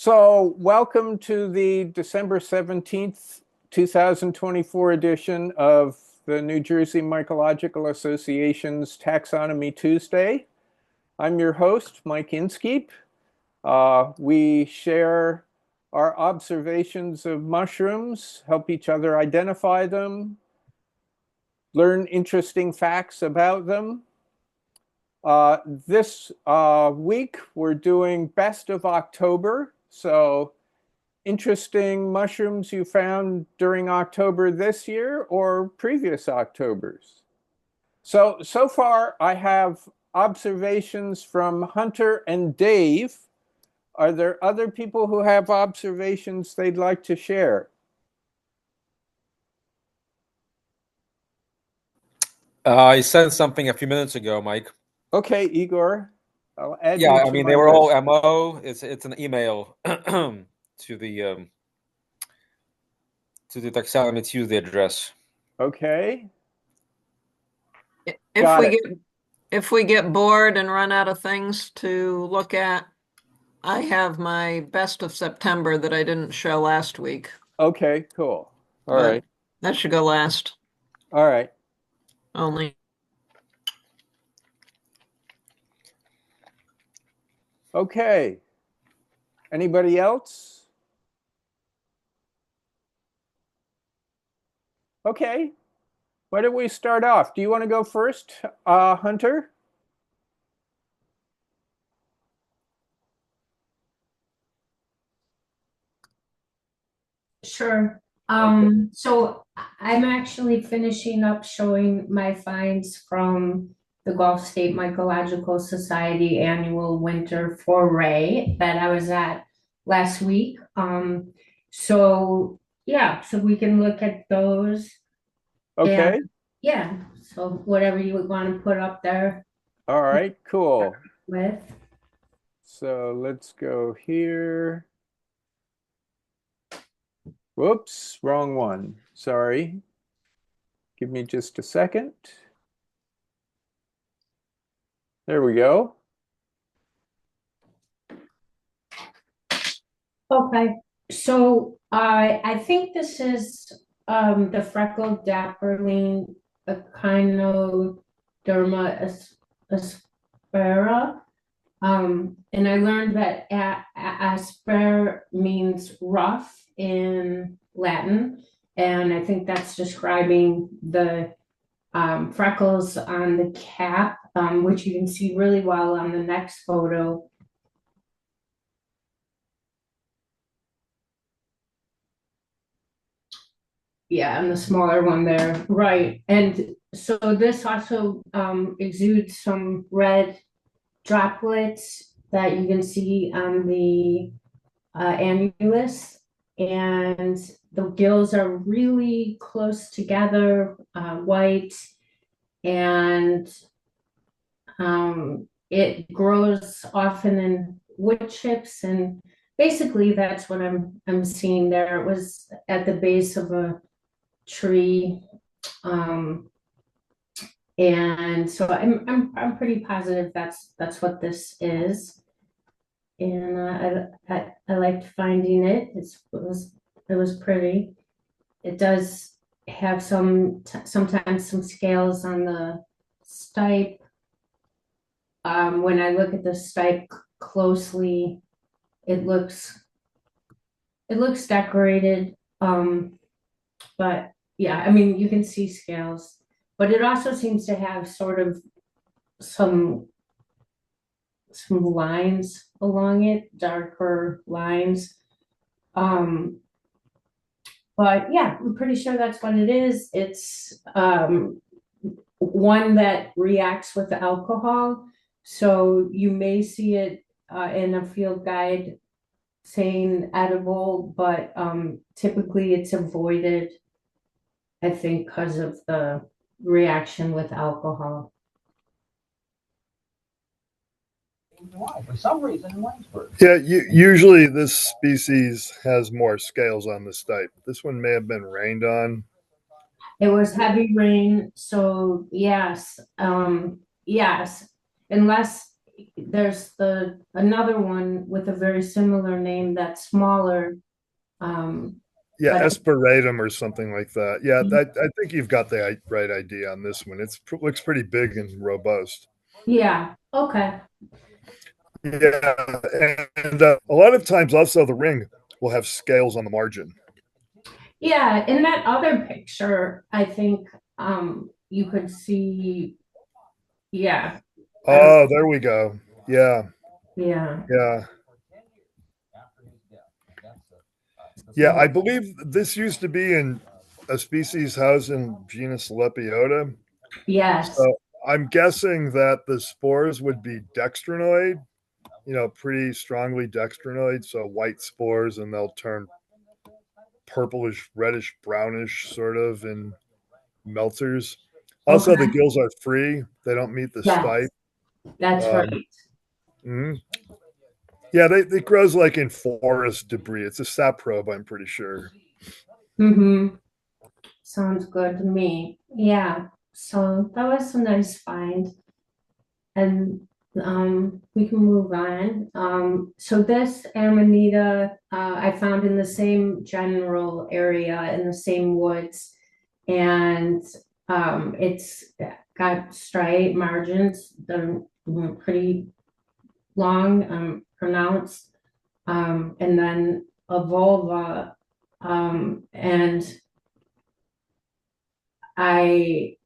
So welcome to the December 17th, 2024 edition of the New Jersey Mycological Association's Taxonomy Tuesday. I'm your host, Mike Inskeep. We share our observations of mushrooms, help each other identify them, learn interesting facts about them. This week, we're doing Best of October. So interesting mushrooms you found during October this year or previous Octobers. So far, I have observations from Hunter and Dave. Are there other people who have observations they'd like to share? I sent something a few minutes ago, Mike. Okay, Igor. I'll add you Yeah, to I mean my they were list. all MO. It's an email to the Taxonomy Tuesday address. Okay. If we get bored and run out of things to look at, I have my best of September that I didn't show last week. Okay, cool. All right. That should go last. All right. Only. Okay. Anybody else? Okay. Why don't we start off? Do you want to go first, Hunter? Sure. So I'm actually finishing up showing my finds from the Gulf State Mycological Society annual winter foray that I was at last week. So yeah, so we can look at those. Okay. And yeah, so whatever you would want to put up there All right, cool. with. So let's go here. Whoops, wrong one. Sorry. Give me just a second. There we go. Okay, so I think this is the freckled dapperling Echinoderma aspera. And I learned that asper means rough in Latin, and I think that's describing the freckles on the cap, which you can see really well on the next photo. Yeah, and the smaller one there, right. And so this also exudes some red droplets that you can see on the annulus, and the gills are really close together, white, and it grows often in wood chips, and basically that's what I'm seeing there. It was at the base of a tree, and so I'm pretty positive that's what this is, and I liked finding it. It was pretty. It does have sometimes some scales on the stipe. When I look at the stipe closely, it looks decorated, but yeah, I mean, you can see scales, but it also seems to have sort of some lines along it, darker lines. But yeah, I'm pretty sure that's what it is. It's one that reacts with alcohol. So you may see it in a field guide saying edible, but typically it's avoided, I think, because of the reaction with alcohol. For some reason in Waynesburg. Yeah, usually this species has more scales on the stipe. This one may have been rained on. It was heavy rain, so yes, yes, unless there's another one with a very similar name that's smaller. Yeah, But- asperatum or something like that. Yeah, I think you've got the right idea on this one. It looks pretty big and robust. Yeah, okay. Yeah, and a lot of times also the ring will have scales on the margin. Yeah, in that other picture, I think you could see, yeah. Oh, there we go. Yeah, Yeah. yeah. Yeah, I believe this used to be in a species housed in genus Lepiota. Yes. So I'm guessing that the spores would be dextrinoid, pretty strongly dextrinoid, so white spores, and they'll turn purplish, reddish, brownish sort of in melters. Also, Okay. the gills are free. They don't meet the Yes, stipe. that's right. Mhm. Yeah, they grows like in forest debris. It's a saprobe, I'm pretty sure. Mm-hmm. Sounds good to me. Yeah. So that was a nice find. And we can move on. So this Amanita I found in the same general area in the same woods, and it's got striate margins that are pretty long, pronounced, and then a vulva, and I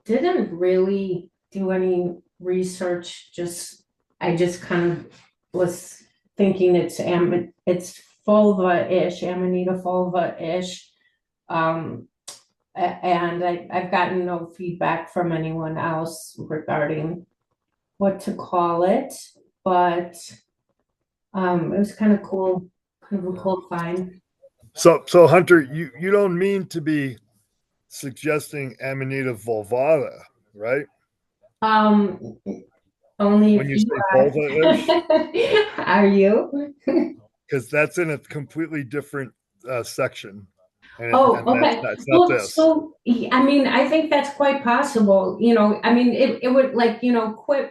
didn't really do any research, I just kind of was thinking it's fulva-ish, Amanita fulva-ish. And I've gotten no feedback from anyone else regarding what to call it, but it was kind of cool, kind of a cool find. So Hunter, you don't mean to be suggesting Amanita vulvata, right? Only When if you you say are. vulva-ish, Are you? because that's in a completely different section, and Oh, that's okay. it's not Well, this. so I mean, I think that's quite possible. I mean, it would like,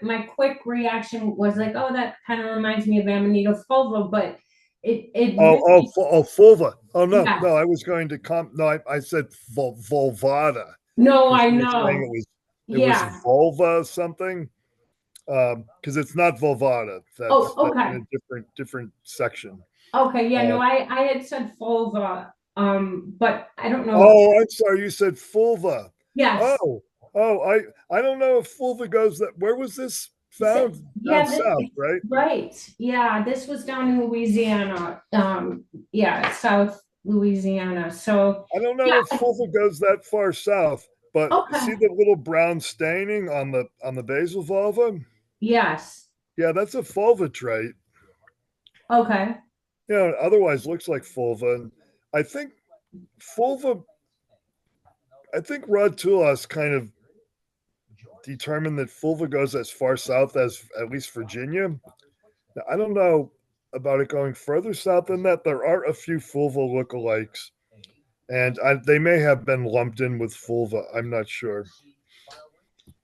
my quick reaction was like, oh, that kind of reminds me of Amanita fulva, but it really, Fulva. Oh no, yeah. no, I was going to no, I said vulvata. No, I You were know. saying it was Yeah. vulva something. Because it's not vulvata. That's Oh, in okay. a different section. Okay. Yeah. No, I had said fulva, but I don't know. Oh, I'm sorry. You said fulva. Yes. Oh, I don't know if fulva goes that. Where was this found? Yeah, Down south, right? right. Yeah, this was down in Louisiana. Yeah, South Louisiana. So I don't know yeah, if fulva goes that far south, but okay. see the little brown staining on the basal vulva? Yes. Yeah, that's a fulva trait. Okay. Yeah, it otherwise looks like fulva. And I think fulva. I think Rod Toulas kind of determined that fulva goes as far south as at least Virginia. Now, I don't know about it going further south than that. There are a few fulva lookalikes, and they may have been lumped in with fulva. I'm not sure.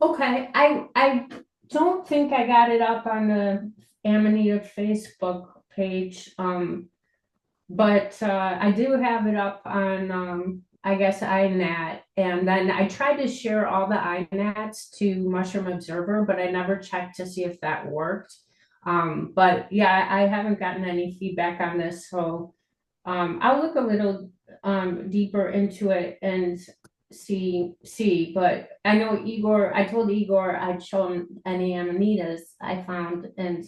Okay. I don't think I got it up on the Amanita Facebook page. But I do have it up on I guess iNat, and then I tried to share all the iNats to Mushroom Observer, but I never checked to see if that worked. But yeah, I haven't gotten any feedback on this, so I'll look a little deeper into it and see. But I know I told Igor I'd show him any Amanitas I found, and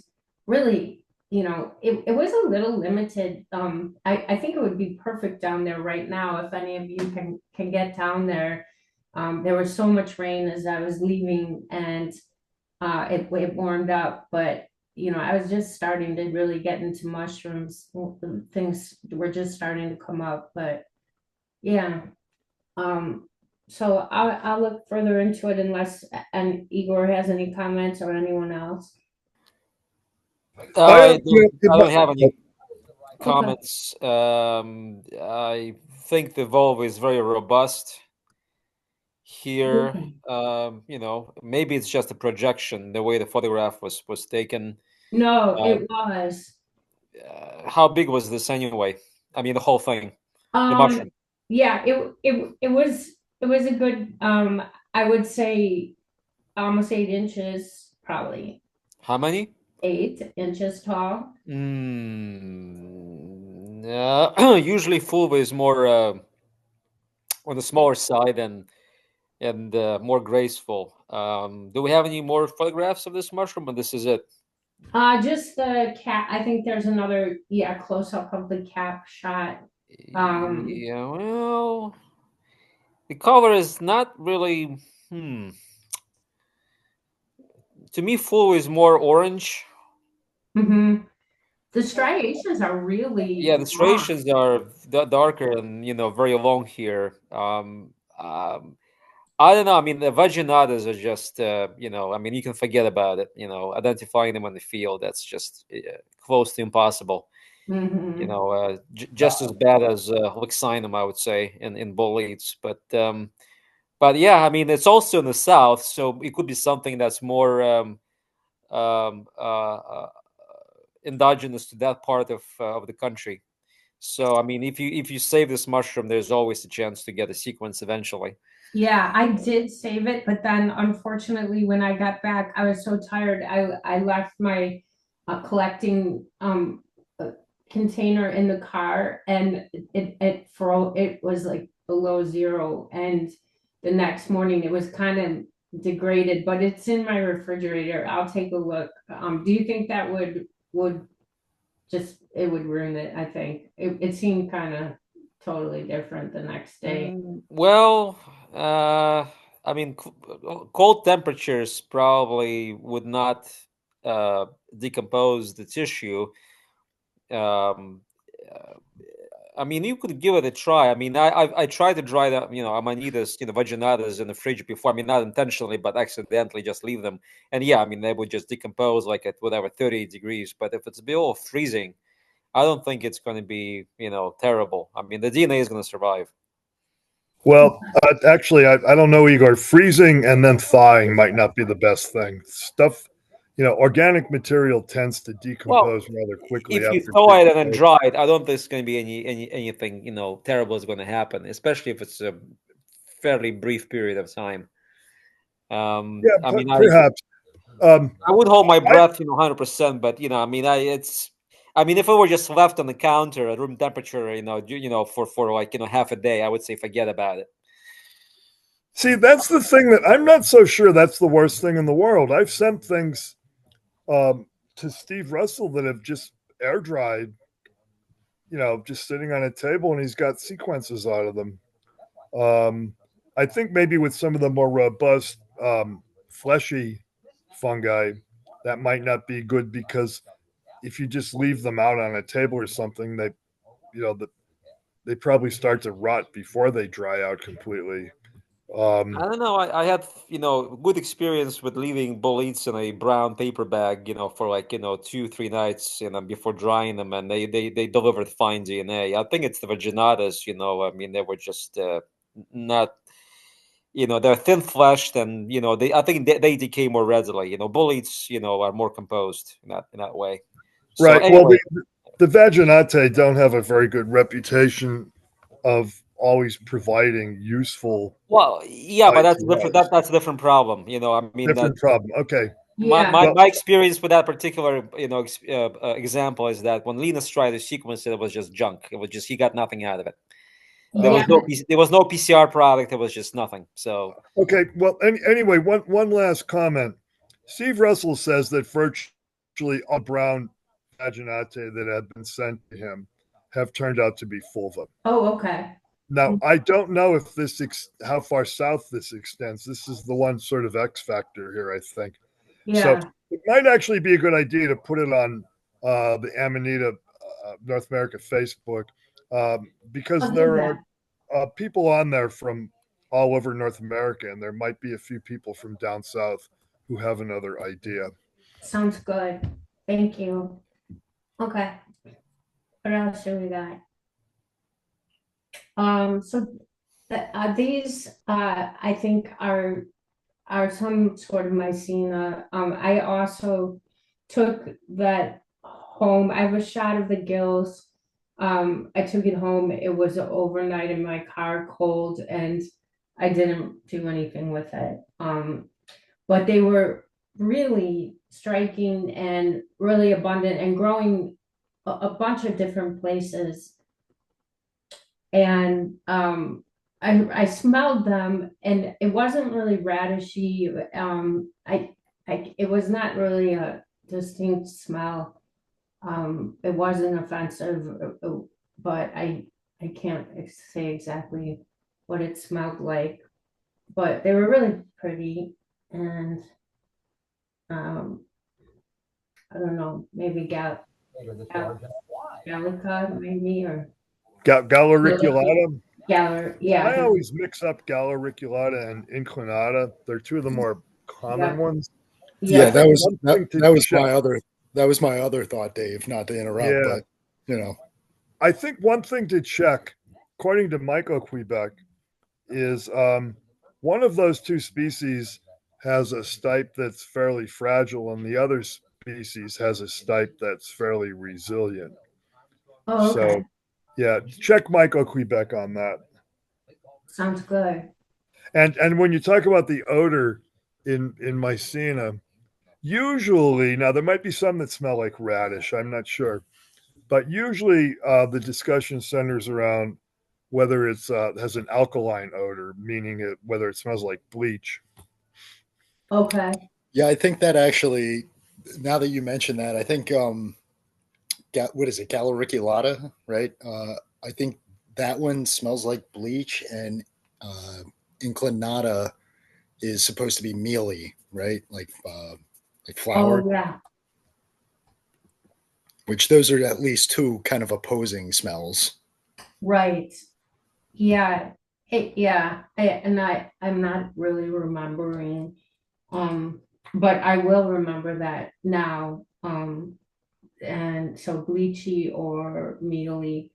really, it was a little limited. I think it would be perfect down there right now if any of you can get down there. There was so much rain as I was leaving, and it warmed up, but I was just starting to really get into mushrooms. Things were just starting to come up, but yeah. So I'll look further into it unless and Igor has any comments or anyone else. I don't have any Okay. comments. I think the vulva is very robust. here. Okay. You know, maybe it's just a projection, the way the photograph was taken. No, Uh, it was. how big was this anyway? I mean, the whole thing, the Um, mushroom. yeah, it was a good I would say almost 8 inches, probably How many? 8 inches tall. Usually fulva is more on the smaller side and more graceful. Do we have any more photographs of this mushroom, or this is it? Just the cap. I think there's another, yeah, close up of the cap shot. Yeah, well, the color is not really. Hmm. To me, fulva is more orange. mhm. The striations are really Yeah, the long. striations are darker and very long here. I don't know. I mean, the vaginatas are just I mean, you can forget about it. Identifying them on the field, that's just close to impossible. Mhm. Just as bad as Leccinum, I would say, in boletes. But yeah, I mean, it's also in the south, so it could be something that's more um, uh, uh, endogenous to that part of the country. So I mean, if you save this mushroom, there's always a chance to get a sequence eventually. Yeah, I did save it, but then unfortunately, when I got back, I was so tired. I left my collecting container in the car, and it was like below zero. And the next morning, it was kind of degraded, but it's in my refrigerator. I'll take a look. Do you think that would just it would ruin it? I think it seemed kind of totally different the next day. Well, I mean, cold temperatures probably would not decompose the tissue. Um, uh, I mean, you could give it a try. I mean, I tried to dry the amanitas, vaginatas in the fridge before. I mean, not intentionally, but accidentally, just leave them. And yeah, I mean, they would just decompose like at whatever 30 degrees. But if it's below freezing, I don't think it's going to be terrible. I mean, the DNA is going to survive. Well, actually, I don't know, Igor. Freezing and then thawing might not be the best thing. Stuff, organic material tends to Well, decompose rather quickly if you after thaw it and then decomposing. dry it, I don't think there's going to be anything terrible is going to happen, especially if it's a fairly brief period of time. Yeah, I mean, I perhaps. Um, I would hold my I, breath, 100%, but I mean, I mean, if it were just left on the counter at room temperature, for like half a day, I would say forget about it. See, that's the thing that I'm not so sure that's the worst thing in the world. I've sent things to Steve Russell that have just air dried, just sitting on a table, and he's got sequences out of them. I think maybe with some of the more robust, fleshy fungi, that might not be good because if you just leave them out on a table or something, they probably start to rot before they dry out completely. I don't know. I had, good experience with leaving boletes in a brown paper bag, for like, 2, 3 nights, before drying them, and they delivered fine DNA. I think it's the vaginatas, I mean, they were just not, they're thin fleshed, and I think they decay more readily. Boletes, are more composed in that way. So Right. Well, anyway, the vaginatae don't have a very good reputation of always providing useful well, yeah, but that's a different ITIs. that's a different problem. I mean that. Different problem. Okay. My, Yeah. my, Well, my experience with that particular example is that when Linus tried to sequence it, it was just junk. It was just he got nothing out of it. There Yeah. was no PCR product. It was just nothing. So okay. Well, anyway, one last comment. Steve Russell says that virtually all brown vaginatae that have been sent to him have turned out to be fulva. Oh, okay. Now, I don't know if how far south this extends. This is the one sort of X factor here, I think. So Yeah. it might actually be a good idea to put it on the Amanita North America Facebook because I'll do there are that. people on there from all over North America, and there might be a few people from down south who have another idea. Sounds good. Thank you. Okay. What else do we got? So These, I think, are some sort of Mycena. I also took that home. I have a shot of the gills. I took it home. It was overnight in my car, cold, and I didn't do anything with it. But they were really striking and really abundant and growing a bunch of different places. And I smelled them, and it wasn't really radishy. It was not really a distinct smell. It wasn't offensive, but I can't say exactly what it smelled like. But they were really pretty, and I don't know, maybe Gallica, maybe, or Gallericulata. yeah. I always mix up Gallericulata and inclinata. They're two of the more common Yeah. ones. Yeah, that was One thing to that was check- my other thought, Dave. Not to interrupt, Yeah. but you know, I think one thing to check, according to Michael Quebec, is one of those two species has a stipe that's fairly fragile, and the other species has a stipe that's fairly resilient. Oh, okay. So, yeah, check Michael Quebec on that. Sounds good. And when you talk about the odor in Mycena, usually, now there might be some that smell like radish, I'm not sure, but usually the discussion centers around whether it's has an alkaline odor, meaning whether it smells like bleach. Okay. yeah, I think that actually, now that you mention that, I think what is it, Gallericulata, right? I think that one smells like bleach, and inclinata is supposed to be mealy, right? Like flour. Oh, yeah. Which those are at least two kind of opposing smells. Right. Yeah. I'm not really remembering, but I will remember that now. And so bleachy or mealy.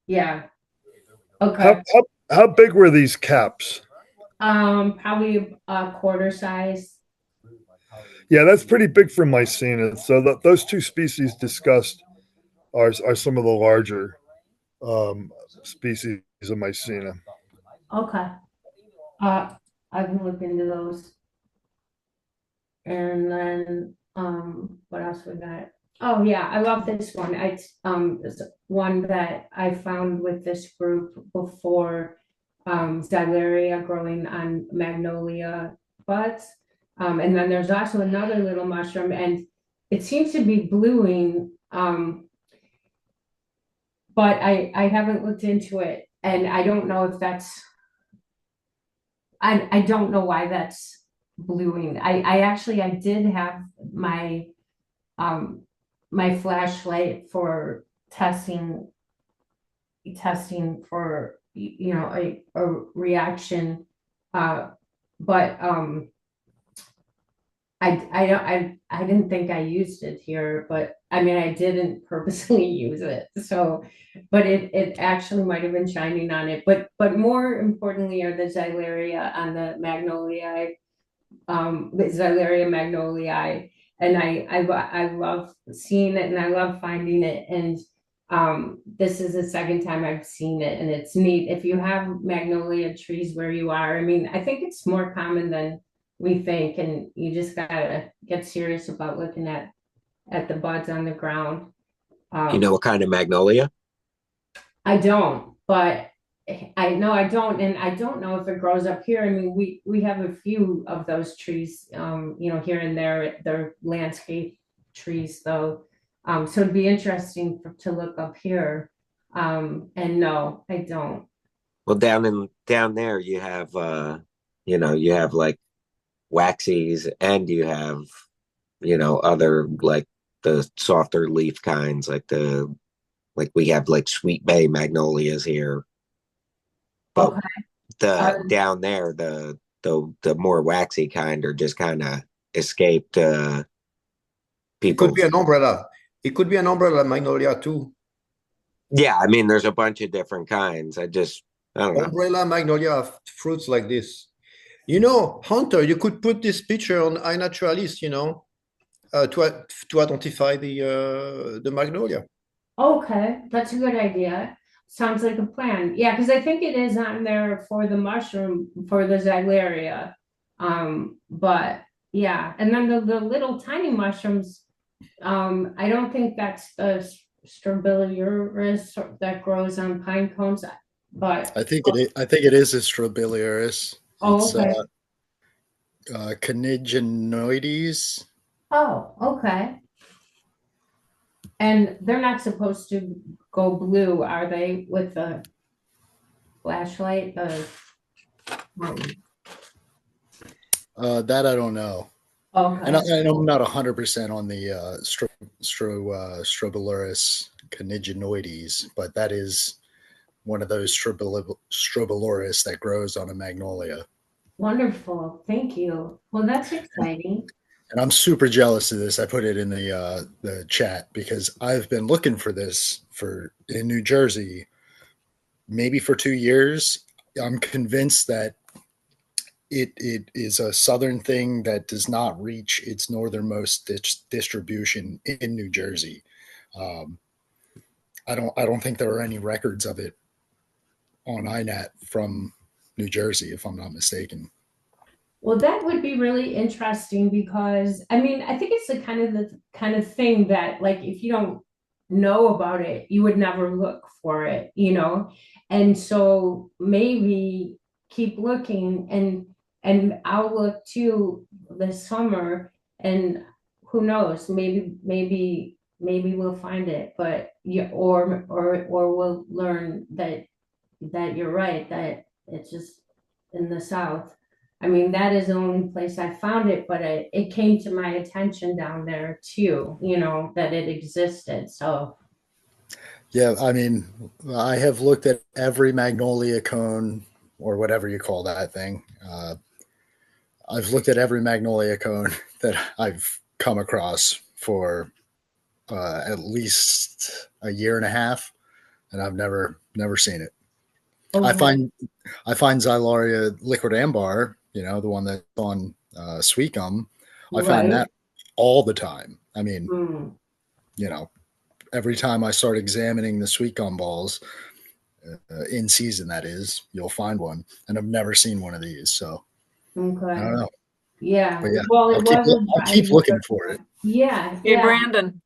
Yeah. Okay. How big were these caps? Probably a quarter size. Yeah, that's pretty big for Mycena. So those two species discussed are some of the larger species of Mycena. Okay. I can look into those. And then, what else we got? Oh yeah, I love this one. It's one that I found with this group before, Xylaria growing on magnolia buds. And then there's also another little mushroom, and it seems to be bluing, but I haven't looked into it, and I don't know if that's, I don't know why that's bluing. I did have my my flashlight for testing for a reaction, but I didn't think I used it here, but I mean I didn't purposely use it, so but it actually might have been shining on it, but more importantly are the Xylaria on the magnoliae, the Xylaria magnoliae, and I love seeing it, and I love finding it, and this is the second time I've seen it, and it's neat. If you have magnolia trees where you are, I mean, I think it's more common than we think, and you just gotta get serious about looking at the buds on the ground. You know what kind of magnolia? I don't, but I know I don't, and I don't know if it grows up here. I mean, we have a few of those trees, here and there. They're landscape trees, though, so it'd be interesting to look up here. And no, I don't. Well, down there you have you have like waxies, and you have other like the softer leaf kinds, like we have like sweet bay magnolias here. But Okay. down there, the more waxy kind are just kind of escaped people. It could be an umbrella. It could be an umbrella magnolia too. Yeah, I mean, there's a bunch of different kinds. I I don't know. Umbrella magnolia have fruits like this. You know, Hunter, you could put this picture on iNaturalist, you know, to identify the magnolia. Okay, that's a good idea. Sounds like a plan. Yeah, because I think it is on there for the mushroom for the Xylaria. But yeah, and then the little tiny mushrooms, I don't think that's the Strobilurus that grows on pine cones, but I think it is a Strobilurus. oh, It's okay. conigenoides. Oh, okay. And they're not supposed to go blue, are they, with the flashlight? That I don't know. Okay. And I'm not 100% on the Strobilurus conigenoides, but that is one of those Strobilurus that grows on a magnolia. Wonderful. Thank you. Well, that's exciting. And I'm super jealous of this. I put it in the chat because I've been looking for this in New Jersey, maybe for 2 years. I'm convinced that it is a southern thing that does not reach its northernmost distribution in New Jersey. I don't think there are any records of it on INAT from New Jersey, if I'm not mistaken. Well, that would be really interesting because I mean, I think it's the kind of thing that, like, if you don't know about it, you would never look for it, you know? And so maybe keep looking, and I'll look too this summer, and who knows, maybe we'll find it, but yeah, or we'll learn that you're right, that it's just in the South. I mean, that is the only place I found it, but it came to my attention down there too, you know, that it existed. So, Yeah, I mean, I have looked at every magnolia cone or whatever you call that thing. I've looked at every magnolia cone that I've come across for at least a year and a half, and I've never seen it. I find Xylaria liquid ambar, you know, the one that's on sweet gum. I find that all the time. I mean, you know, every time I start examining the sweet gum balls in season, that is, you'll find one, and I've never seen one of these. So I don't know. Yeah. But yeah, Well, I'll keep looking for it. Yeah. Hey, Brandon,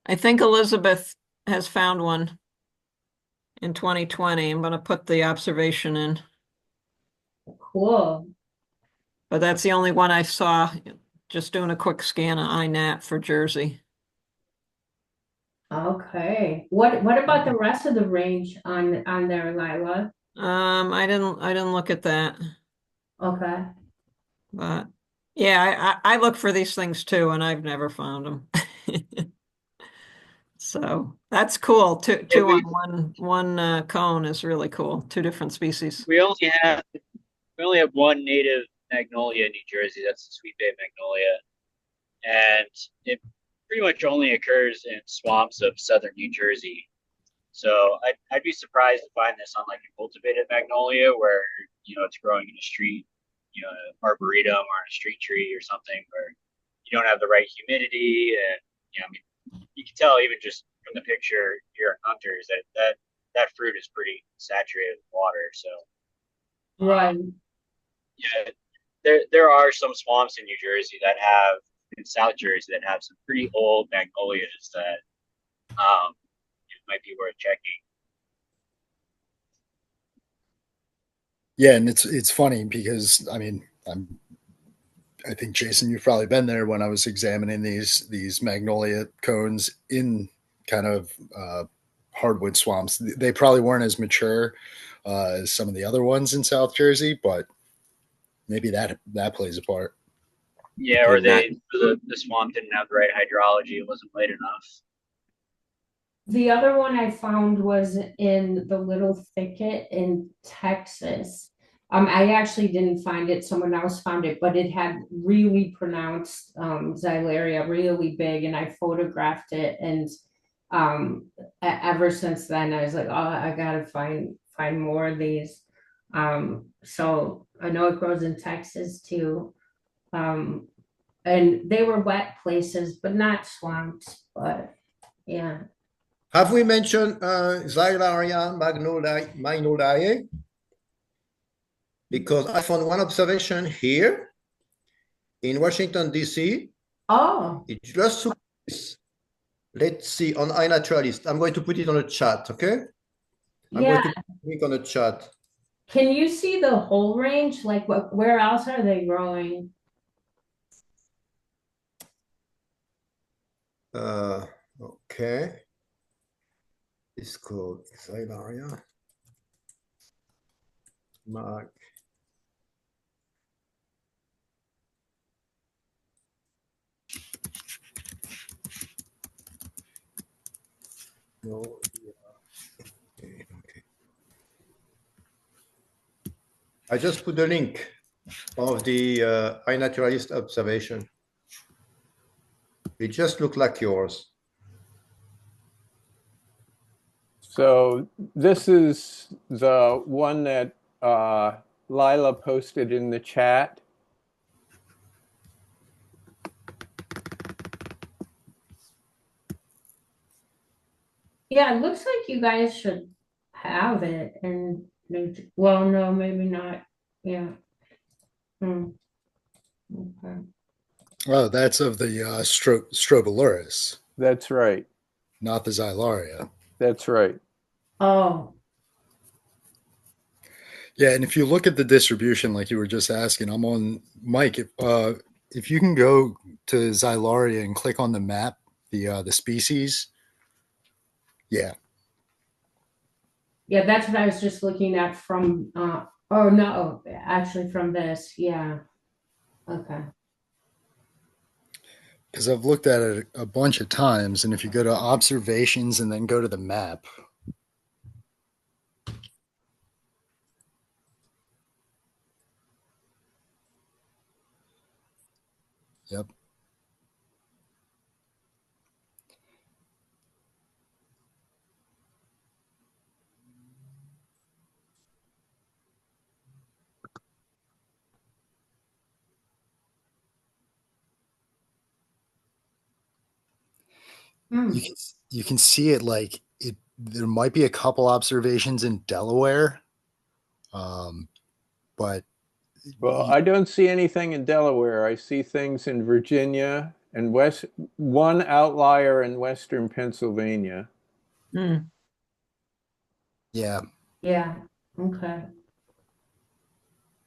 I think Elizabeth has found one in 2020. I'm going to put the observation in. Cool. But that's the only one I saw, just doing a quick scan of INAT for Jersey. Okay. What about the rest of the range on there, Lila? I didn't look at that. Okay. But yeah, I look for these things too, and I've never found them. So that's cool. Two on one cone is really cool. Two different species. We only have one native magnolia in New Jersey. That's the Sweet Bay magnolia, and it pretty much only occurs in swamps of southern New Jersey. So I'd be surprised to find this on like a cultivated magnolia where, you know, it's growing in a street, you know, an arboretum or a street tree or something where you don't have the right humidity. And, you know, I mean, you can tell even just from the picture here in Hunters that fruit is pretty saturated with water. So, right. Yeah, there are some swamps in New Jersey that have, in South Jersey, that have some pretty old magnolias that it might be worth checking. Yeah, and it's funny because I mean I think Jason, you've probably been there when I was examining these magnolia cones in kind of hardwood swamps. They probably weren't as mature as some of the other ones in South Jersey, but maybe that plays a part. Yeah, or the swamp didn't have the right hydrology; it wasn't light enough. The other one I found was in the little thicket in Texas. I actually didn't find it, someone else found it, but it had really pronounced Xylaria, really big, and I photographed it. And ever since then, I was like, oh, I gotta find find more of these. So I know it grows in Texas too. And they were wet places, but not swamps, but yeah. Have we mentioned Xylaria magnoliae? Because I found one observation here in Washington, D.C. Oh, It just looks like this. Let's see on iNaturalist. I'm going to put it on a chat, okay? I'm yeah. going to put a link on the chat. Can you see the whole range? Like where else are they growing? Okay. It's called Xylaria. Mag. No. Okay. I just put the link of the iNaturalist observation. It just looked like yours. So this is the one that Lila posted in the chat. Yeah, it looks like you guys should have it. And well, no, maybe not. Yeah. Okay. Oh, that's of the Strobilurus, That's right. not the Xylaria. That's right. Oh, Yeah, and if you look at the distribution, like you were just asking, I'm on Mike. If you can go to Xylaria and click on the map, the species, yeah, yeah, that's what I was just looking at from oh no, actually from this. Yeah. Okay. because I've looked at it a bunch of times, and if you go to observations and then go to the map, yep. You can see it like it. There might be a couple observations in Delaware, but Well, I don't see anything in Delaware. I see things in Virginia and one outlier in Western Pennsylvania. Hmm. yeah, Yeah. Okay.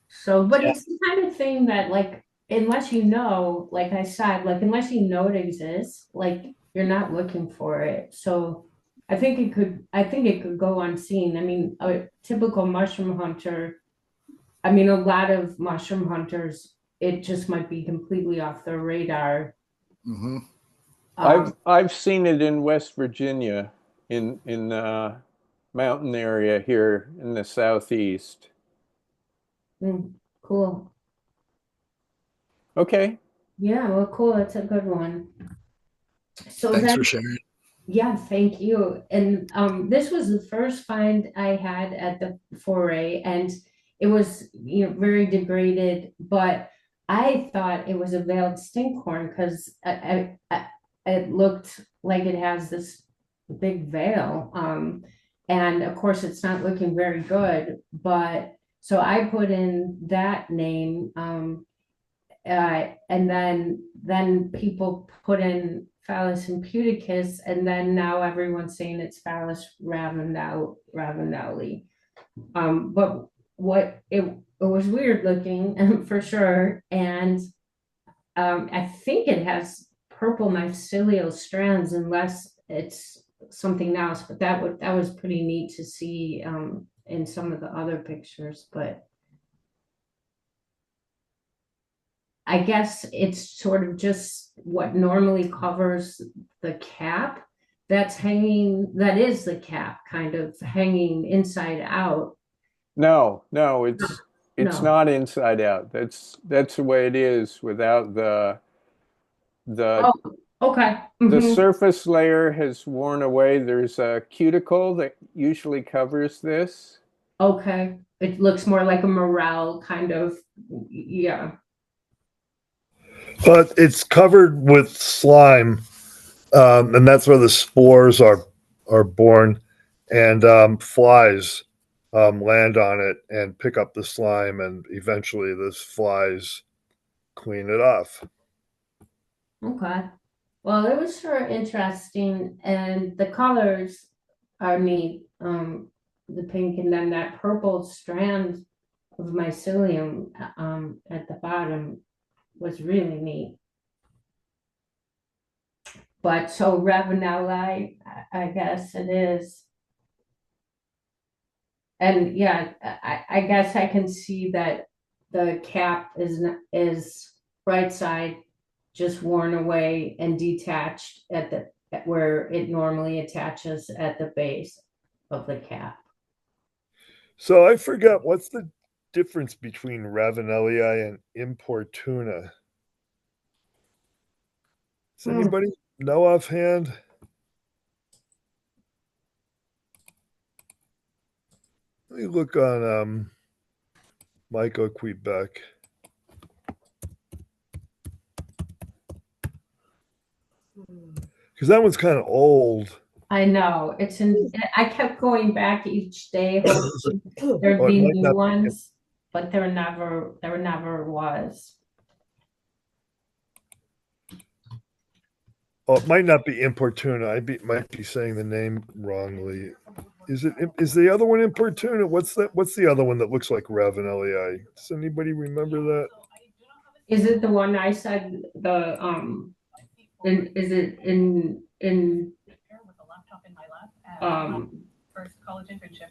So, but Yeah. it's the kind of thing that, like, unless you know, like I said, like, unless you know it exists, like, you're not looking for it. So, I think it could go unseen. I mean, a typical mushroom hunter, I mean, a lot of mushroom hunters, it just might be completely off their radar. mm-hmm. I've seen it in West Virginia, in mountain area here in the southeast. Cool. Okay. Yeah, well, cool. That's a good one. So Thanks then, for sharing. yeah, thank you. And this was the first find I had at the foray, and it was, very degraded, but I thought it was a veiled stinkhorn because it looked like it has this big veil. And of course, it's not looking very good, but so I put in that name. And then people put in Phallus impudicus, and then now everyone's saying it's Phallus ravenelli. But what it was weird looking for sure, and I think it has purple mycelial strands, unless it's something else. But that was pretty neat to see in some of the other pictures, but. I guess it's sort of just what normally covers the cap that's hanging, that is the cap kind of hanging inside out. No, it's No. not inside out. That's the way it is without the Oh, okay. the Mhm. surface layer has worn away. There's a cuticle that usually covers this. Okay, it looks more like a morel kind of, yeah. But it's covered with slime, and that's where the spores are born, and flies land on it and pick up the slime, and eventually the flies clean it off. Okay. Well, it was sure interesting, and the colors are neat. The pink and then that purple strand of mycelium at the bottom was really neat. But so ravenelli, I guess it is. And yeah, I guess I can see that the cap is right side just worn away and detached at where it normally attaches at the base of the cap. So I forgot, what's the difference between ravenelii and importuna? Does anybody know offhand? Let me look on Michael Quebec. Because that one's kind of old. I know I kept going back each day, hoping there'd Oh, it be might new not be. ones, but there never was. Oh, it might not be importuna. Might be saying the name wrongly. Is the other one importuna? What's the other one that looks like ravenelli? Does anybody remember that? Is it the one I said is it in first college internship.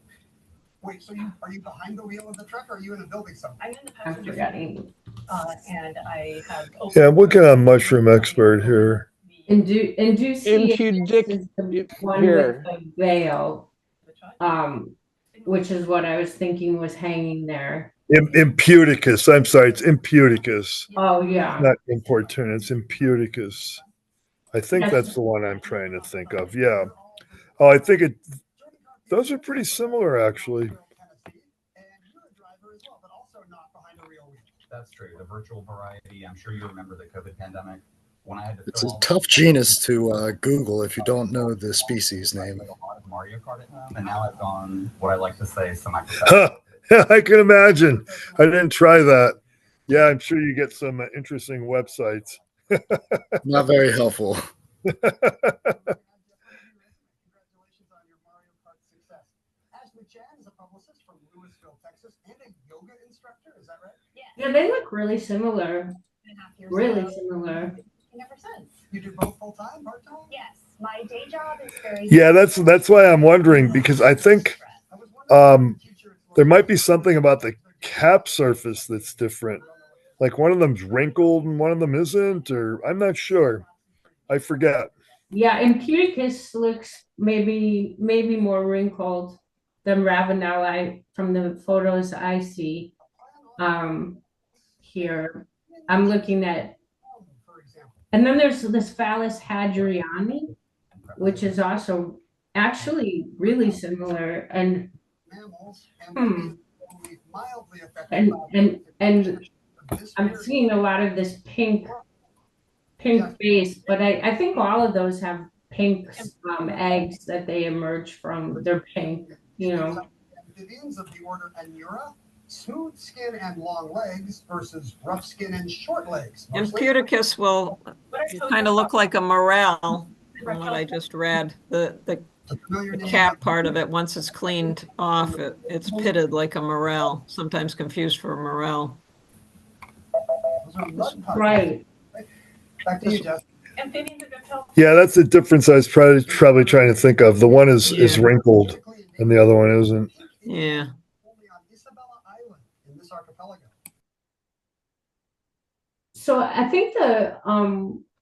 Wait, so are you behind the wheel of the truck, or are you in a building somewhere? I'm in the I'm passenger forgetting. and I have. Yeah, I'm looking on Mushroom Expert here. Inducius is the one here. with the veil, which is what I was thinking was hanging there. Impudicus. I'm sorry, it's impudicus. Oh yeah. Not importuna, it's impudicus. I think that's the one I'm trying to think of. Yeah. Oh, I think those are pretty similar, actually. That's true. The virtual variety. I'm sure you remember the COVID pandemic when I had to. It's a tough genus to Google if you don't know the species name. A lot of Mario Kart at home, and now I've gone what I like to say semi. I can imagine. I didn't try that. Yeah, I'm sure you get some interesting websites. Not very helpful. Congratulations on your Mario Kart success. Ashley Chan is a publicist from Louisville, Texas, and a yoga instructor. Is that right? Yeah, they look really similar. Really similar. Never since. You do both full time, part time? Yes, my day job is very. Yeah, that's why I'm wondering, because I think there might be something about the cap surface that's different. Like one of them's wrinkled and one of them isn't, or I'm not sure. I forget. Yeah, Impudicus looks maybe more wrinkled than ravenelli from the photos I see here. I'm looking at, and then there's this Phallus hadriani, which is also actually really similar, and I'm seeing a lot of this pink base, but I think all of those have pink eggs that they emerge from. They're pink, Amphibians of the order Anura, smooth skin and long legs versus rough skin and short legs. Impudicus will kind of look like a morel from what I just read. The cap part of it, once it's cleaned off, it's pitted like a morel, sometimes confused for a morel. Right. Back to you, Jeff. Yeah, that's the difference I was probably trying to think of. The one is wrinkled and the other one isn't. Yeah. Only on Isabella Island in this archipelago. So I think the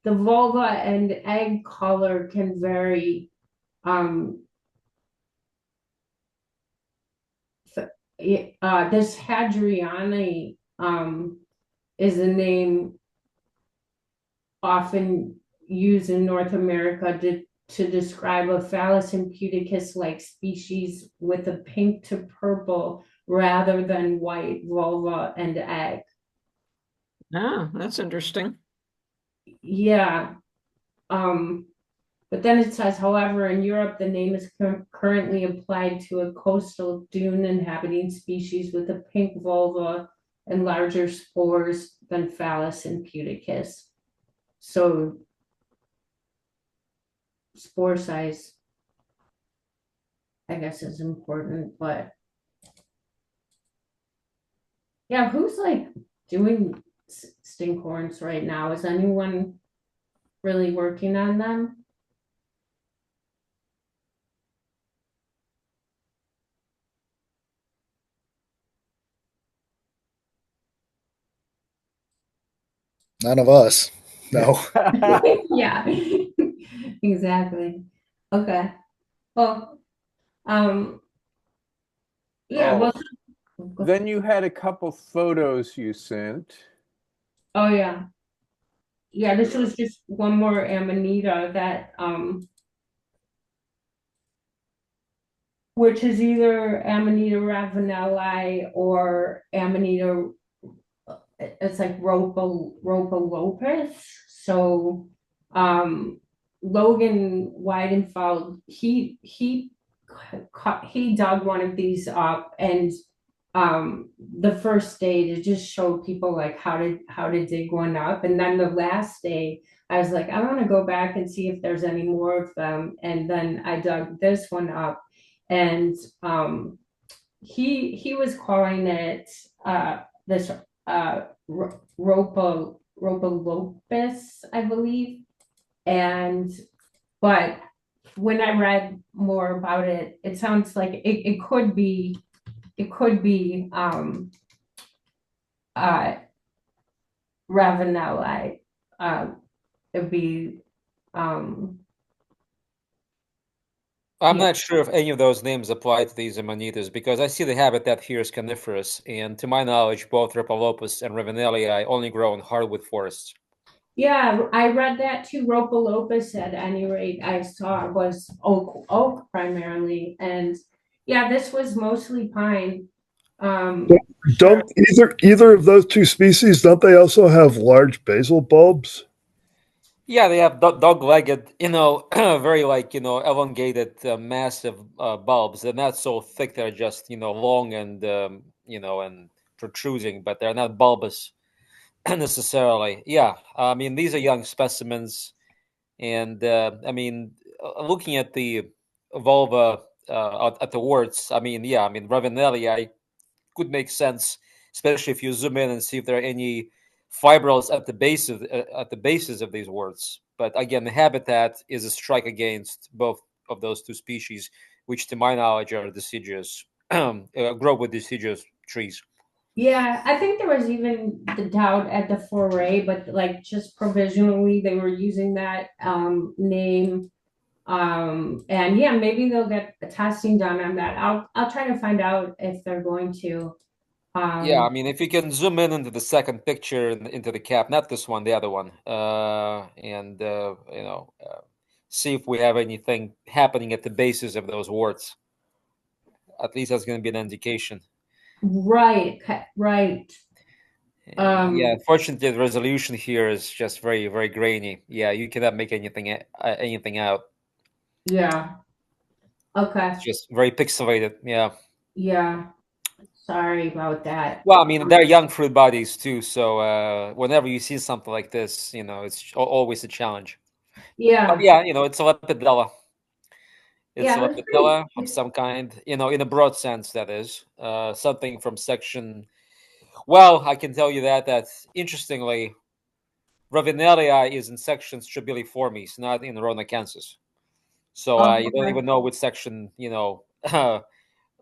vulva and egg color can vary. This hadriani is a name often used in North America to describe a Phallus impudicus-like species with a pink to purple rather than white vulva and egg. Ah, that's interesting. Yeah. But then it says, however, in Europe, the name is currently applied to a coastal dune inhabiting species with a pink vulva and larger spores than Phallus impudicus. So spore size, I guess, is important, but yeah, who's like doing stinkhorns right now? Is anyone really working on them? None of us. No. Yeah, exactly. Okay. Well, yeah, Oh, well, then you had a couple photos you sent. oh yeah. Yeah, this was just one more Amanita that which is either Amanita ravenelli or Amanita, it's like rhopalopus. So Logan Weidenfeld, he dug one of these up, and the first day to just show people like how to dig one up, and then the last day I was like, I want to go back and see if there's any more of them, and then I dug this one up, and he was calling it this rhopalopus, I believe, and but when I read more about it, it sounds like it could be ravenelli. It'd be I'm yeah. not sure if any of those names apply to these Amanitas because I see the habitat here is coniferous, and to my knowledge, both rhopalopus and ravenelii only grow in hardwood forests. Yeah, I read that too. Rhopalopus, at any rate, I saw was oak primarily, and yeah, this was mostly pine. Sure. Don't either of those two species, don't they also have large basal bulbs? Yeah, they have dog-legged, very elongated, massive bulbs. They're not so thick; they're just long and and protruding, but they're not bulbous necessarily. Yeah, I mean these are young specimens, and looking at the vulva at the warts, ravenelli could make sense, especially if you zoom in and see if there are any fibrils at the base of at the bases of these warts. But again, the habitat is a strike against both of those two species, which, to my knowledge, are deciduous, grow with deciduous trees. Yeah, I think there was even the doubt at the foray, but like just provisionally they were using that name. And yeah, maybe they'll get a testing done on that. I'll try to find out if they're going to. Yeah, I mean, if you can zoom in into the second picture into the cap, not this one, the other one, and see if we have anything happening at the bases of those warts. At least that's going to be an indication. Right, right. Yeah, unfortunately, the resolution here is just very, very grainy. Yeah, you cannot make anything out. Yeah. Okay. It's just very pixelated. Yeah. Yeah. Sorry about that. Well, I mean, they're young fruit bodies too, so whenever you see something like this, it's always a challenge. Yeah. But yeah, it's a lepidella. It's Yeah, a that's pretty. lepidella of some kind, in a broad sense, that is. Something from section. Well, I can tell you that interestingly, ravenelli is in section Strobiliformis, not in Rhonacensis. So you don't Okay. even know which section,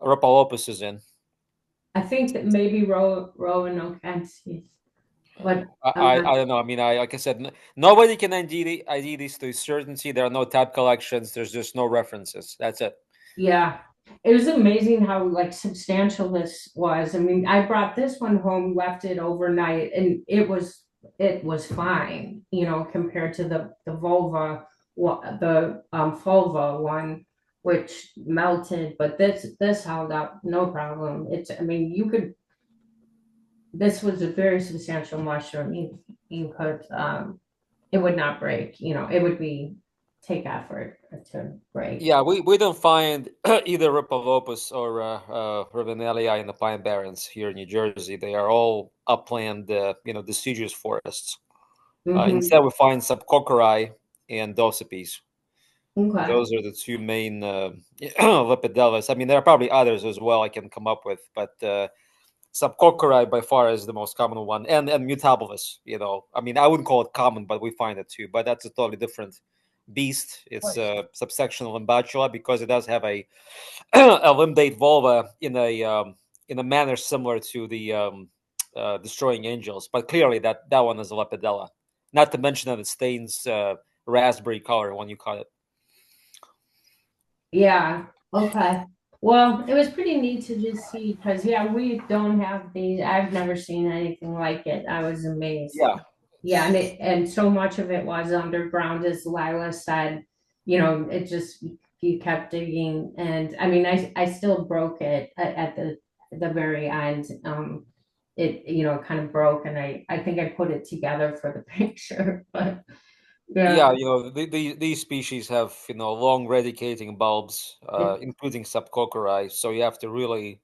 rhopalopus is in. I think that maybe Rowan O'Kenzie, but I don't know. I mean, like I said, nobody can ID these to certainty. There are no type collections. There's just no references. That's it. yeah, it was amazing how like substantial this was. I mean, I brought this one home, left it overnight, and it was fine, compared to the vulva. the fulva one, which melted, but this held up no problem. I mean, this was a very substantial mushroom. You could it would not break. It would take effort to break. Yeah, we don't find either rhopalopus or ravenelii in the pine barrens here in New Jersey. They are all upland, deciduous forests. Instead, we find subcoccori and dosipes. Okay. Those are the two main lepidellas. I mean, there are probably others as well I can come up with, but subcoccori by far is the most common one, and mutabilis. I mean, I wouldn't call it common, but we find it too. But that's a totally different beast. It's subsection Limbacula because it does have a a limbate vulva in a manner similar to the destroying angels, but clearly that one is a lepidella. Not to mention that it stains raspberry color when you cut it. Yeah. Okay. Well, it was pretty neat to just see because we don't have these. I've never seen anything like it. I was amazed. Yeah. Yeah, and so much of it was underground, as Lila said. It just you kept digging, and I mean, I still broke it at the very end. It kind of broke, and I think I put it together for the picture, but Yeah, these species have long radicating bulbs, including subcoccori. So you have to really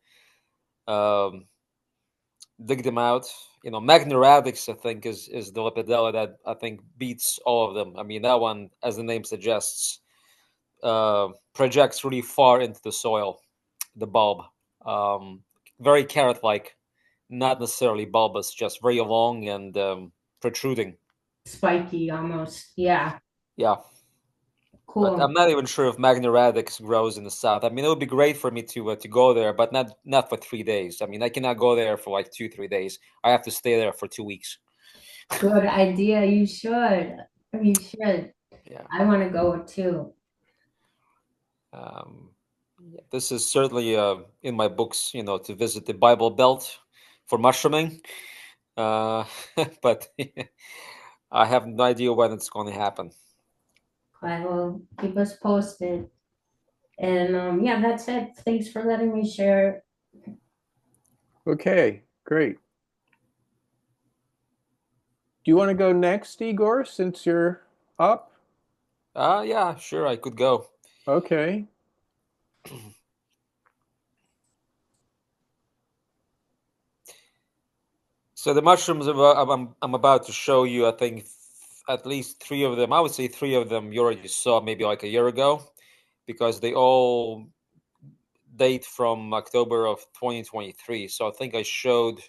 dig them out. Magnoradix, I think, is the lepidella that I think beats all of them. I mean, that one, as the name suggests, projects really far into the soil, the bulb. Very carrot-like, not necessarily bulbous, just very long and protruding. spiky almost. Yeah. Yeah. Cool. But I'm not even sure if Magnoradix grows in the south. I mean, it would be great for me to go there, but not for 3 days. I mean, I cannot go there for like 2-3 days. I have to stay there for 2 weeks. Good idea. You should. You should. Yeah. I want to go too. This is certainly in my books, to visit the Bible Belt for mushrooming. But I have no idea when it's going to happen. I will keep us posted. And yeah, that's it. Thanks for letting me share. Okay, great. Do you want to go next, Igor, since you're up? Yeah, sure, I could go. Okay. So the mushrooms I'm about to show you, I think at least 3 of them, I would say 3 of them you already saw maybe like a year ago, because they all date from October of 2023. So I think I showed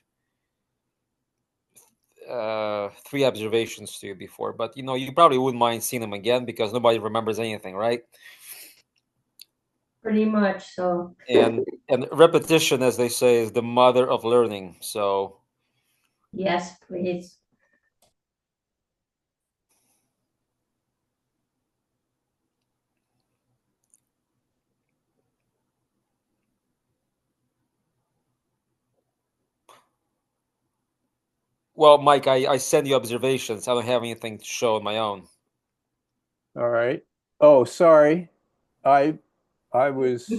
3 observations to you before, but you probably wouldn't mind seeing them again because nobody remembers anything, right? Pretty much. So. And repetition, as they say, is the mother of learning. So. Yes, please. Well, Mike, I send you observations. I don't have anything to show on my own. All right. Oh, sorry. I was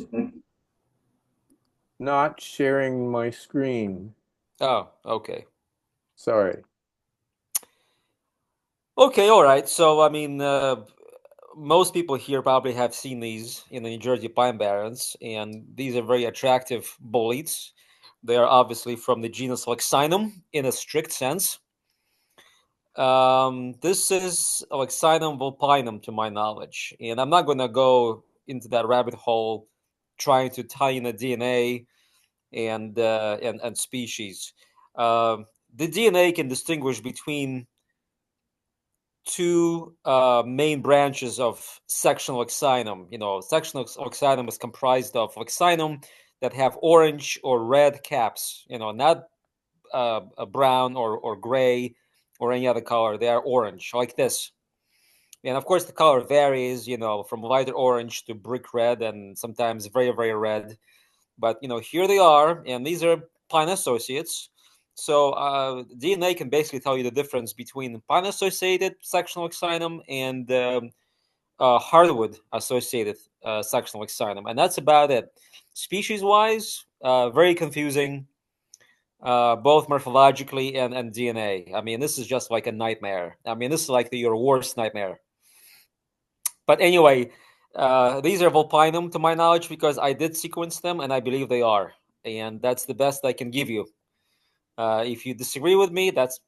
not sharing my screen. Oh, okay. Sorry. Okay, all right. So, I mean, most people here probably have seen these in the New Jersey Pine Barrens, and these are very attractive boletes. They are obviously from the genus Leccinum in a strict sense. This is Leccinum vulpinum, to my knowledge, and I'm not going to go into that rabbit hole trying to tie in the DNA and species. The DNA can distinguish between 2 main branches of sectional Leccinum. Sectional Leccinum is comprised of Leccinum that have orange or red caps. Not a brown or gray or any other color. They are orange, like this. And of course, the color varies, from lighter orange to brick red and sometimes very, very red. But, here they are, and these are pine associates. So DNA can basically tell you the difference between pine-associated sectional Leccinum and hardwood associated sectional Leccinum, and that's about it. Species wise, very confusing, both morphologically and DNA. I mean, this is just like a nightmare. I mean, this is like your worst nightmare. But anyway, these are vulpinum to my knowledge because I did sequence them and I believe they are, and that's the best I can give you. If you disagree with me, that's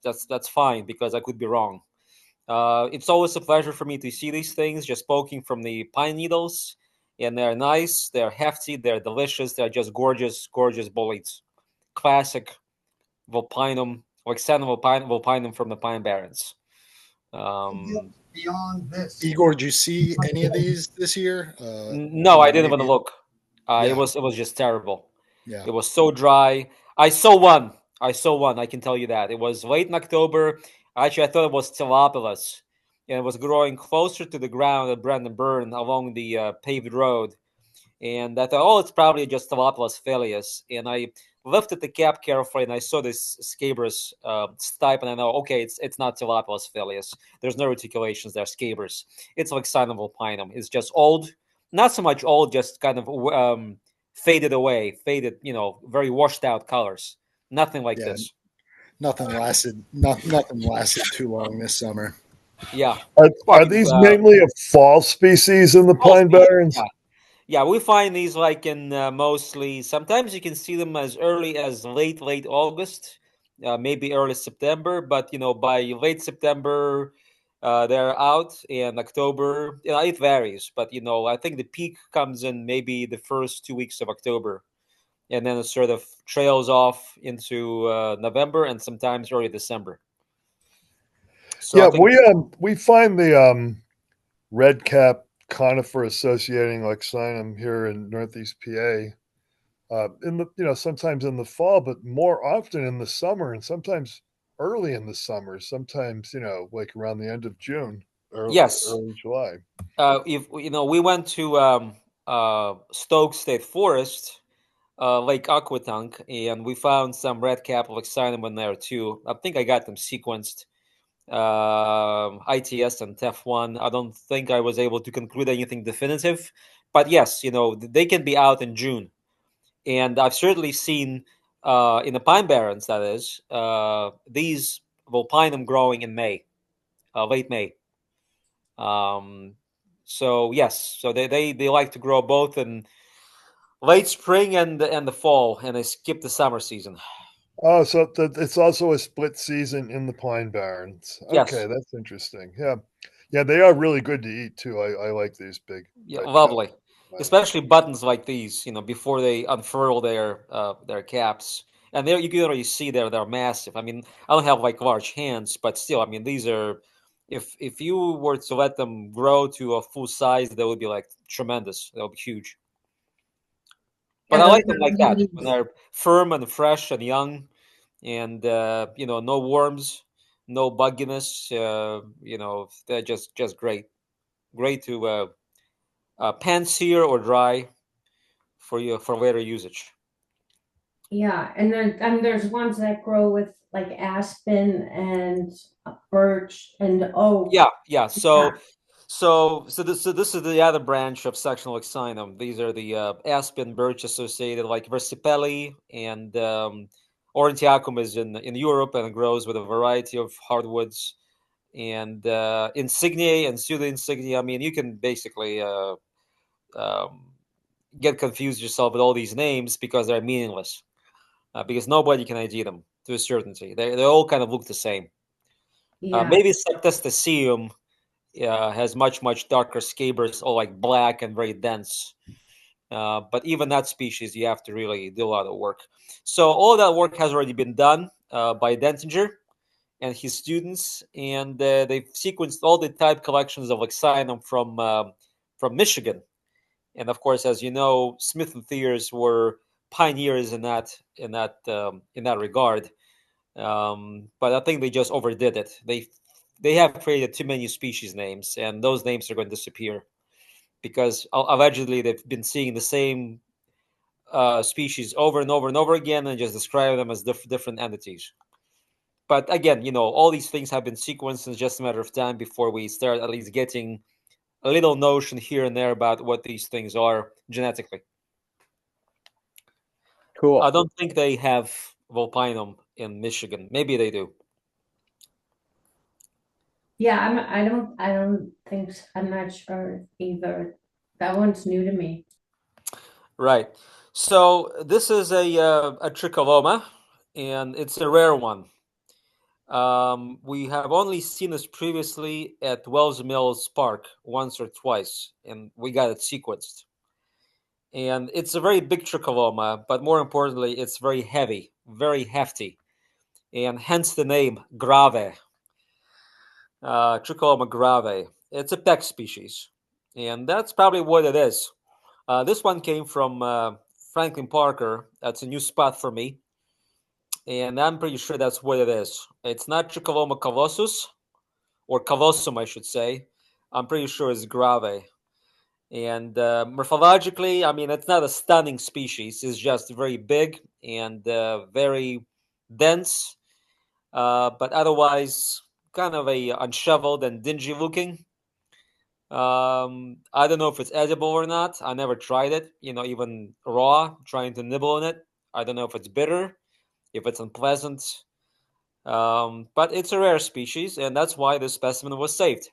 fine because I could be wrong. It's always a pleasure for me to see these things just poking from the pine needles, and they're nice, they're hefty, they're delicious, they're just gorgeous, gorgeous bullets. Classic vulpinum, Leccinum vulpinum from the Pine Barrens. Beyond this, Igor, did you see any of these this year? No, I didn't even look. Yeah. It was just terrible. Yeah. It was so dry. I saw one. I can tell you that. It was late in October. Actually, I thought it was Tylopilus, and it was growing closer to the ground at Brandon Burn along the paved road. And I thought, oh, it's probably just Tylopilus Phallus. And I lifted the cap carefully, and I saw this scabrous stipe, and I know, okay, it's not Tylopilus Phallus. There's no reticulations, they're scabers. It's like Leccinum vulpinum. It's just old, not so much old, just kind of faded away, very washed out colors. Nothing like this. Nothing lasted too long this summer. Yeah. Are these mainly a fall species in the Pine Barrens? Yeah, we find these like in mostly, sometimes you can see them as early as late August, maybe early September, but by late September, they're out, and October, it varies, but I think the peak comes in maybe the first 2 weeks of October, and then it sort of trails off into November and sometimes early December. So yeah, we find the red cap conifer associating Leccinum here in Northeast PA. Sometimes in the fall, but more often in the summer, and sometimes early in the summer. Sometimes like around the end of June, early July. If we went to Stoke State Forest, Lake Aquatunk, and we found some red cap Leccinum in there too. I think I got them sequenced. ITS and TEF1. I don't think I was able to conclude anything definitive, but yes, they can be out in June, and I've certainly seen in the Pine Barrens, that is, these vulpinum growing in May, late May. So yes, so they like to grow both in late spring and the fall, and they skip the summer season. Oh, so it's also a split season in the Pine Barrens. Yes. Okay, that's interesting. Yeah, they are really good to eat too. I like these big. Yeah, lovely, especially buttons like these. Before they unfurl their caps, and there you can already see they're massive. I mean, I don't have like large hands, but still, I mean, these are. If you were to let them grow to a full size, they would be like tremendous. They would be huge. But I like them like that when they're firm and fresh and young, and no worms, no bugginess. They're just great to pan sear or dry for later usage. Yeah, and then there's ones that grow with like aspen and birch and oak. Yeah. So this is the other branch of sectional Leccinum. These are the aspen birch associated, like versipelli, and Aurantiacum is in Europe and it grows with a variety of hardwoods, and insigniae and pseudo insigniae. I mean, you can basically get confused yourself with all these names because they're meaningless, because nobody can ID them to a certainty. They all kind of look the same. Yeah. Maybe Sectastaceum has much darker scabers, all like black and very dense. But even that species, you have to really do a lot of work. So all that work has already been done by Dentinger and his students, and they've sequenced all the type collections of Leccinum from Michigan. And of course, as you know, Smith and Thiers were pioneers in that regard. But I think they just overdid it. They have created too many species names, and those names are going to disappear because allegedly they've been seeing the same species over and over and over again and just describe them as different entities. But again, all these things have been sequenced, and it's just a matter of time before we start at least getting a little notion here and there about what these things are genetically. Cool. I don't think they have vulpinum in Michigan. Maybe they do. Yeah, I don't think, I'm not sure either. That one's new to me. Right. So this is a Tricholoma, and it's a rare one. We have only seen this previously at Wells Mills Park once or twice, and we got it sequenced. And it's a very big Tricholoma, but more importantly, it's very heavy, very hefty, and hence the name grave. Tricholoma grave. It's a peck species, and that's probably what it is. This one came from Franklin Parker. That's a new spot for me, and I'm pretty sure that's what it is. It's not Tricholoma calosus, or calosum, I should say. I'm pretty sure it's grave. And morphologically, I mean, it's not a stunning species. It's just very big and very dense, but otherwise kind of a unshoveled and dingy looking. I don't know if it's edible or not. I never tried it, even raw, trying to nibble on it. I don't know if it's bitter, if it's unpleasant. But it's a rare species, and that's why this specimen was saved,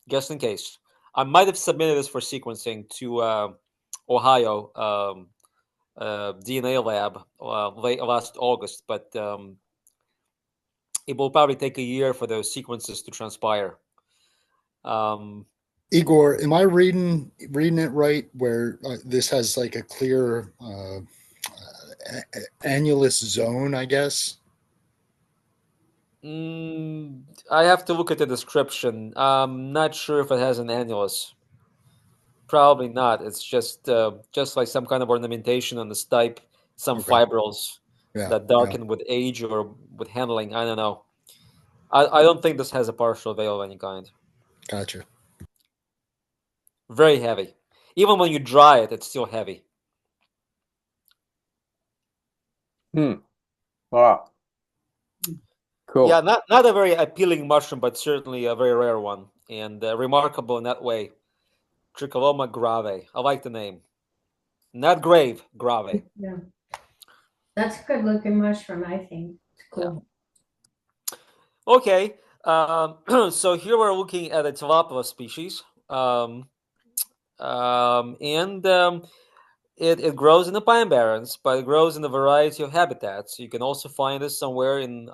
just in case. I might have submitted this for sequencing to Ohio DNA lab last August, but it will probably take a year for those sequences to transpire. Igor, am I reading it right? Where this has like a clear annulus zone, I guess. I have to look at the description. I'm not sure if it has an annulus. Probably not. It's just like some kind of ornamentation on the stipe, some fibrils that darken with age or with handling. I don't know. I don't think this has a partial veil of any kind. Gotcha. Very heavy. Even when you dry it, it's still heavy. Wow. Cool. Yeah, not a very appealing mushroom, but certainly a very rare one, and remarkable in that way. Tricholoma grave. I like the name. Not grave, grave. Yeah. That's a good looking mushroom, I think. It's cool. Yeah. Okay. So here we're looking at a Tylopilus species. It grows in the pine barrens, but it grows in a variety of habitats. You can also find this somewhere in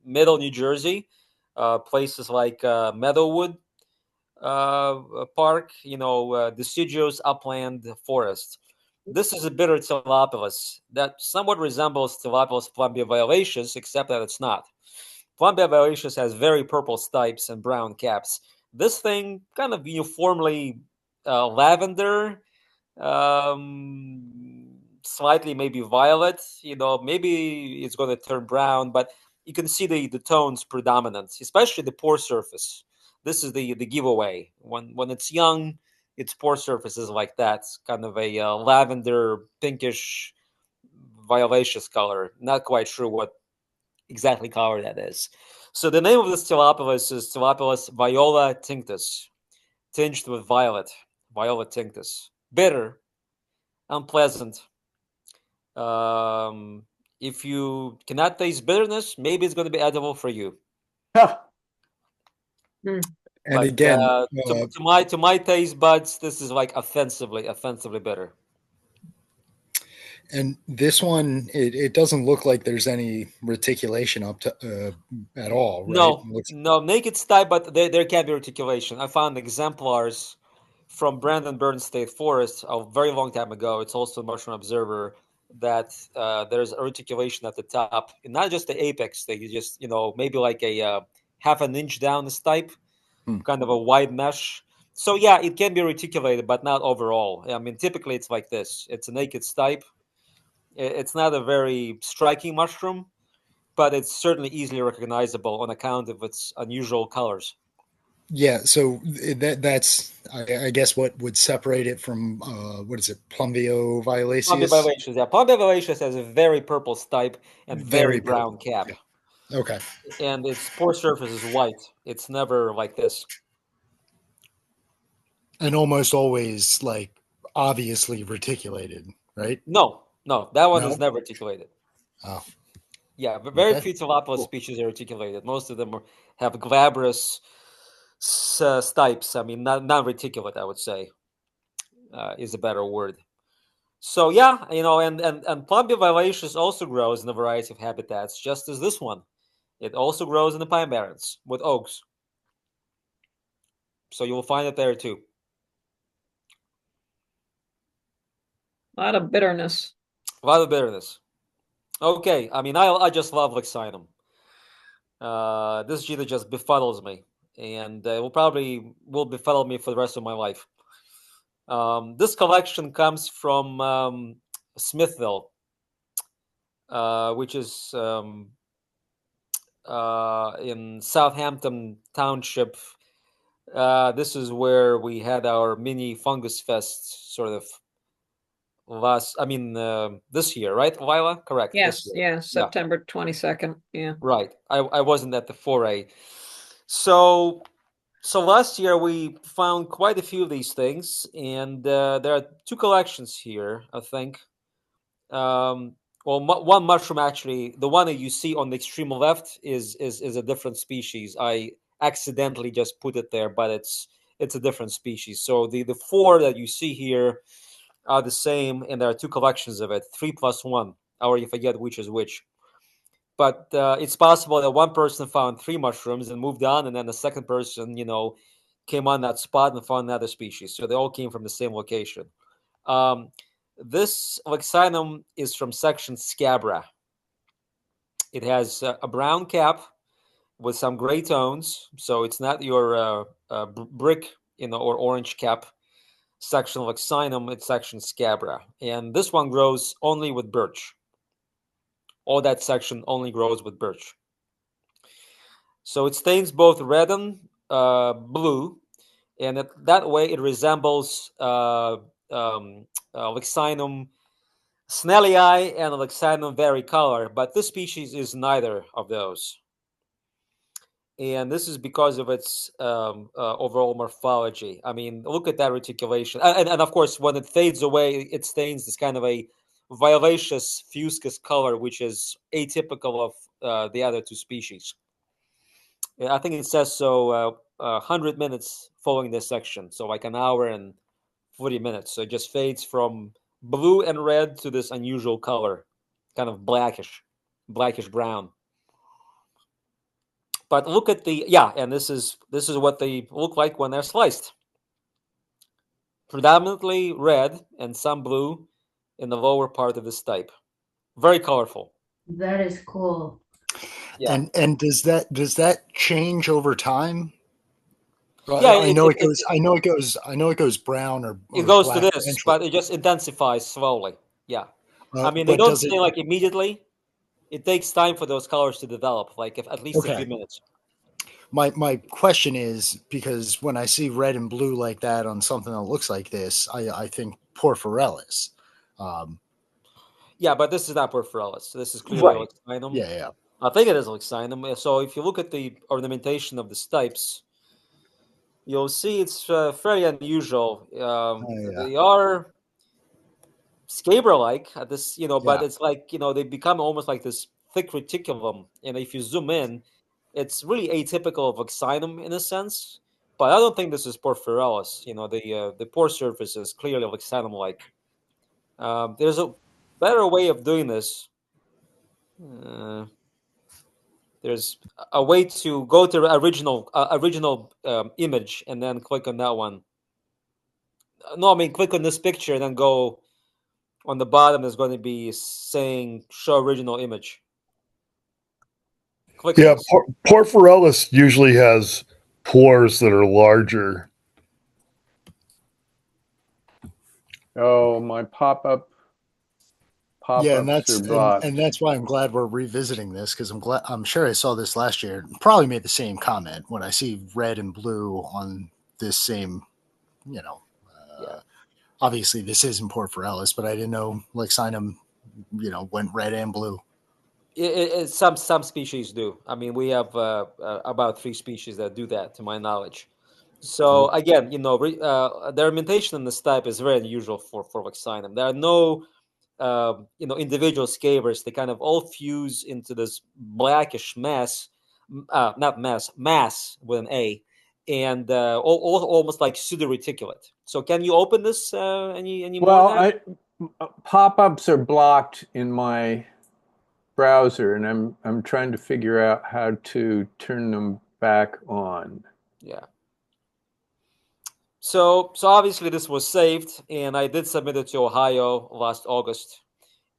middle New Jersey, places like Meadowwood Park, deciduous upland forest. This is a bitter Tylopilus that somewhat resembles Tylopilus plumbea violaceus, except that it's not. Plumbea violaceus has very purple stipes and brown caps. This thing kind of uniformly lavender, slightly maybe violet. Maybe it's going to turn brown, but you can see the tones predominant, especially the pore surface. This is the giveaway. When it's young, its pore surface is like that, kind of a lavender, pinkish, violaceous color. Not quite sure what exactly color that is. So the name of this Tylopilus is Tylopilus violatincus, tinged with violet, violatincus. Bitter, unpleasant. If you cannot taste bitterness, maybe it's going to be edible for you. And but, again, to my taste buds, this is like offensively bitter. And this one, it doesn't look like there's any reticulation up to at all, right? No, naked stipe, but there can be reticulation. I found exemplars from Brandon Burn State Forest a very long time ago. It's also a mushroom observer that there's a reticulation at the top, and not just the apex. They just maybe like a half an inch down the stipe, kind of a wide mesh. So yeah, it can be reticulated, but not overall. I mean, typically it's like this. It's a naked stipe. It's not a very striking mushroom, but it's certainly easily recognizable on account of its unusual colors. Yeah, so that's I guess what would separate it from what is it, Plumbea violaceus? Plumbea violaceus, yeah. Plumbea violaceus has a very purple stipe and very brown cap. Okay. And its pore surface is white. It's never like this. And almost always like obviously reticulated, right? No, that one No? is never reticulated. Oh, Yeah, but very okay. few Tylopilus Cool. species are reticulated. Most of them have glabrous stipes. I mean, not reticulate, I would say, is a better word. So yeah, and Plumbea violaceus also grows in a variety of habitats, just as this one. It also grows in the pine barrens with oaks. So you will find it there too. A lot of bitterness. A lot of bitterness. Okay, I mean, I just love Leccinum. This genus just befuddles me, and will probably befuddle me for the rest of my life. This collection comes from Smithville, which is in Southampton Township. This is where we had our mini fungus fest, sort of this year, right, Lila? Correct. Yes, This year. September 22nd. Yeah. Right. I wasn't at the foray. So last year we found quite a few of these things, and there are two collections here, I think. One mushroom, actually, the one that you see on the extreme left is a different species. I accidentally just put it there, but it's a different species. So the four that you see here are the same, and there are two collections of it, 3+1. I already forget which is which. But it's possible that one person found three mushrooms and moved on, and then the second person, came on that spot and found another species. So they all came from the same location. This Leccinum is from section Scabra. It has a brown cap with some gray tones, so it's not your brick, or orange cap section Leccinum. It's section Scabra, and this one grows only with birch. All that section only grows with birch. So it stains both red and blue, and that way it resembles Leccinum snellii and Leccinum varicolor, but this species is neither of those. And this is because of its overall morphology. I mean, look at that reticulation. And of course, when it fades away, it stains this kind of a violaceous fuscous color, which is atypical of the other two species. I think it says so 100 minutes following this section. So like an hour and 40 minutes. So it just fades from blue and red to this unusual color, kind of blackish brown. But look at and this is what they look like when they're sliced. Predominantly red and some blue in the lower part of the stipe. Very colorful. That is cool. Yeah. And does that change over time? Yeah, I know it goes brown or it goes black to this, eventually. but it just intensifies slowly. Yeah. I mean, they but don't does stay like immediately. It takes time for those colors to develop, like at least a few minutes. My question is, because when I see red and blue like that on something that looks like this, I think Porphyrelis. Yeah, but this is not Porphyrelis. This is clearly Leccinum. Yeah. I think it is Leccinum. So if you look at the ornamentation of the stipes, you'll see it's fairly unusual. They are scabra-like at this, but it's like, they become almost like this thick reticulum. And if you zoom in, it's really atypical of Leccinum in a sense. But I don't think this is Porphyrelis. The pore surface is clearly Leccinum-like. There's a better way of doing this. There's a way to go to the original image and then click on that one. No, I mean, click on this picture and then go on the bottom. Is going to be saying show original image. Click on this. Porphyrelis usually has pores that are larger. Oh, my pop-ups and are and that's why I'm glad we're revisiting this, because I'm sure I saw this last year. Probably made the same comment when I see red and blue on this same, obviously this isn't Porphyrelis, but I didn't know Leccinum, went red and blue. Some species do. I mean, we have about 3 species that do that, to my knowledge. So again, the ornamentation in this type is very unusual for Leccinum. There are no individual scabers. They kind of all fuse into this blackish mass, not mass with an A, and almost like pseudo-reticulate. So can you open this any more than that? Pop-ups are blocked in my browser, and I'm trying to figure out how to turn them back on. Yeah. So obviously this was saved, and I did submit it to Ohio last August,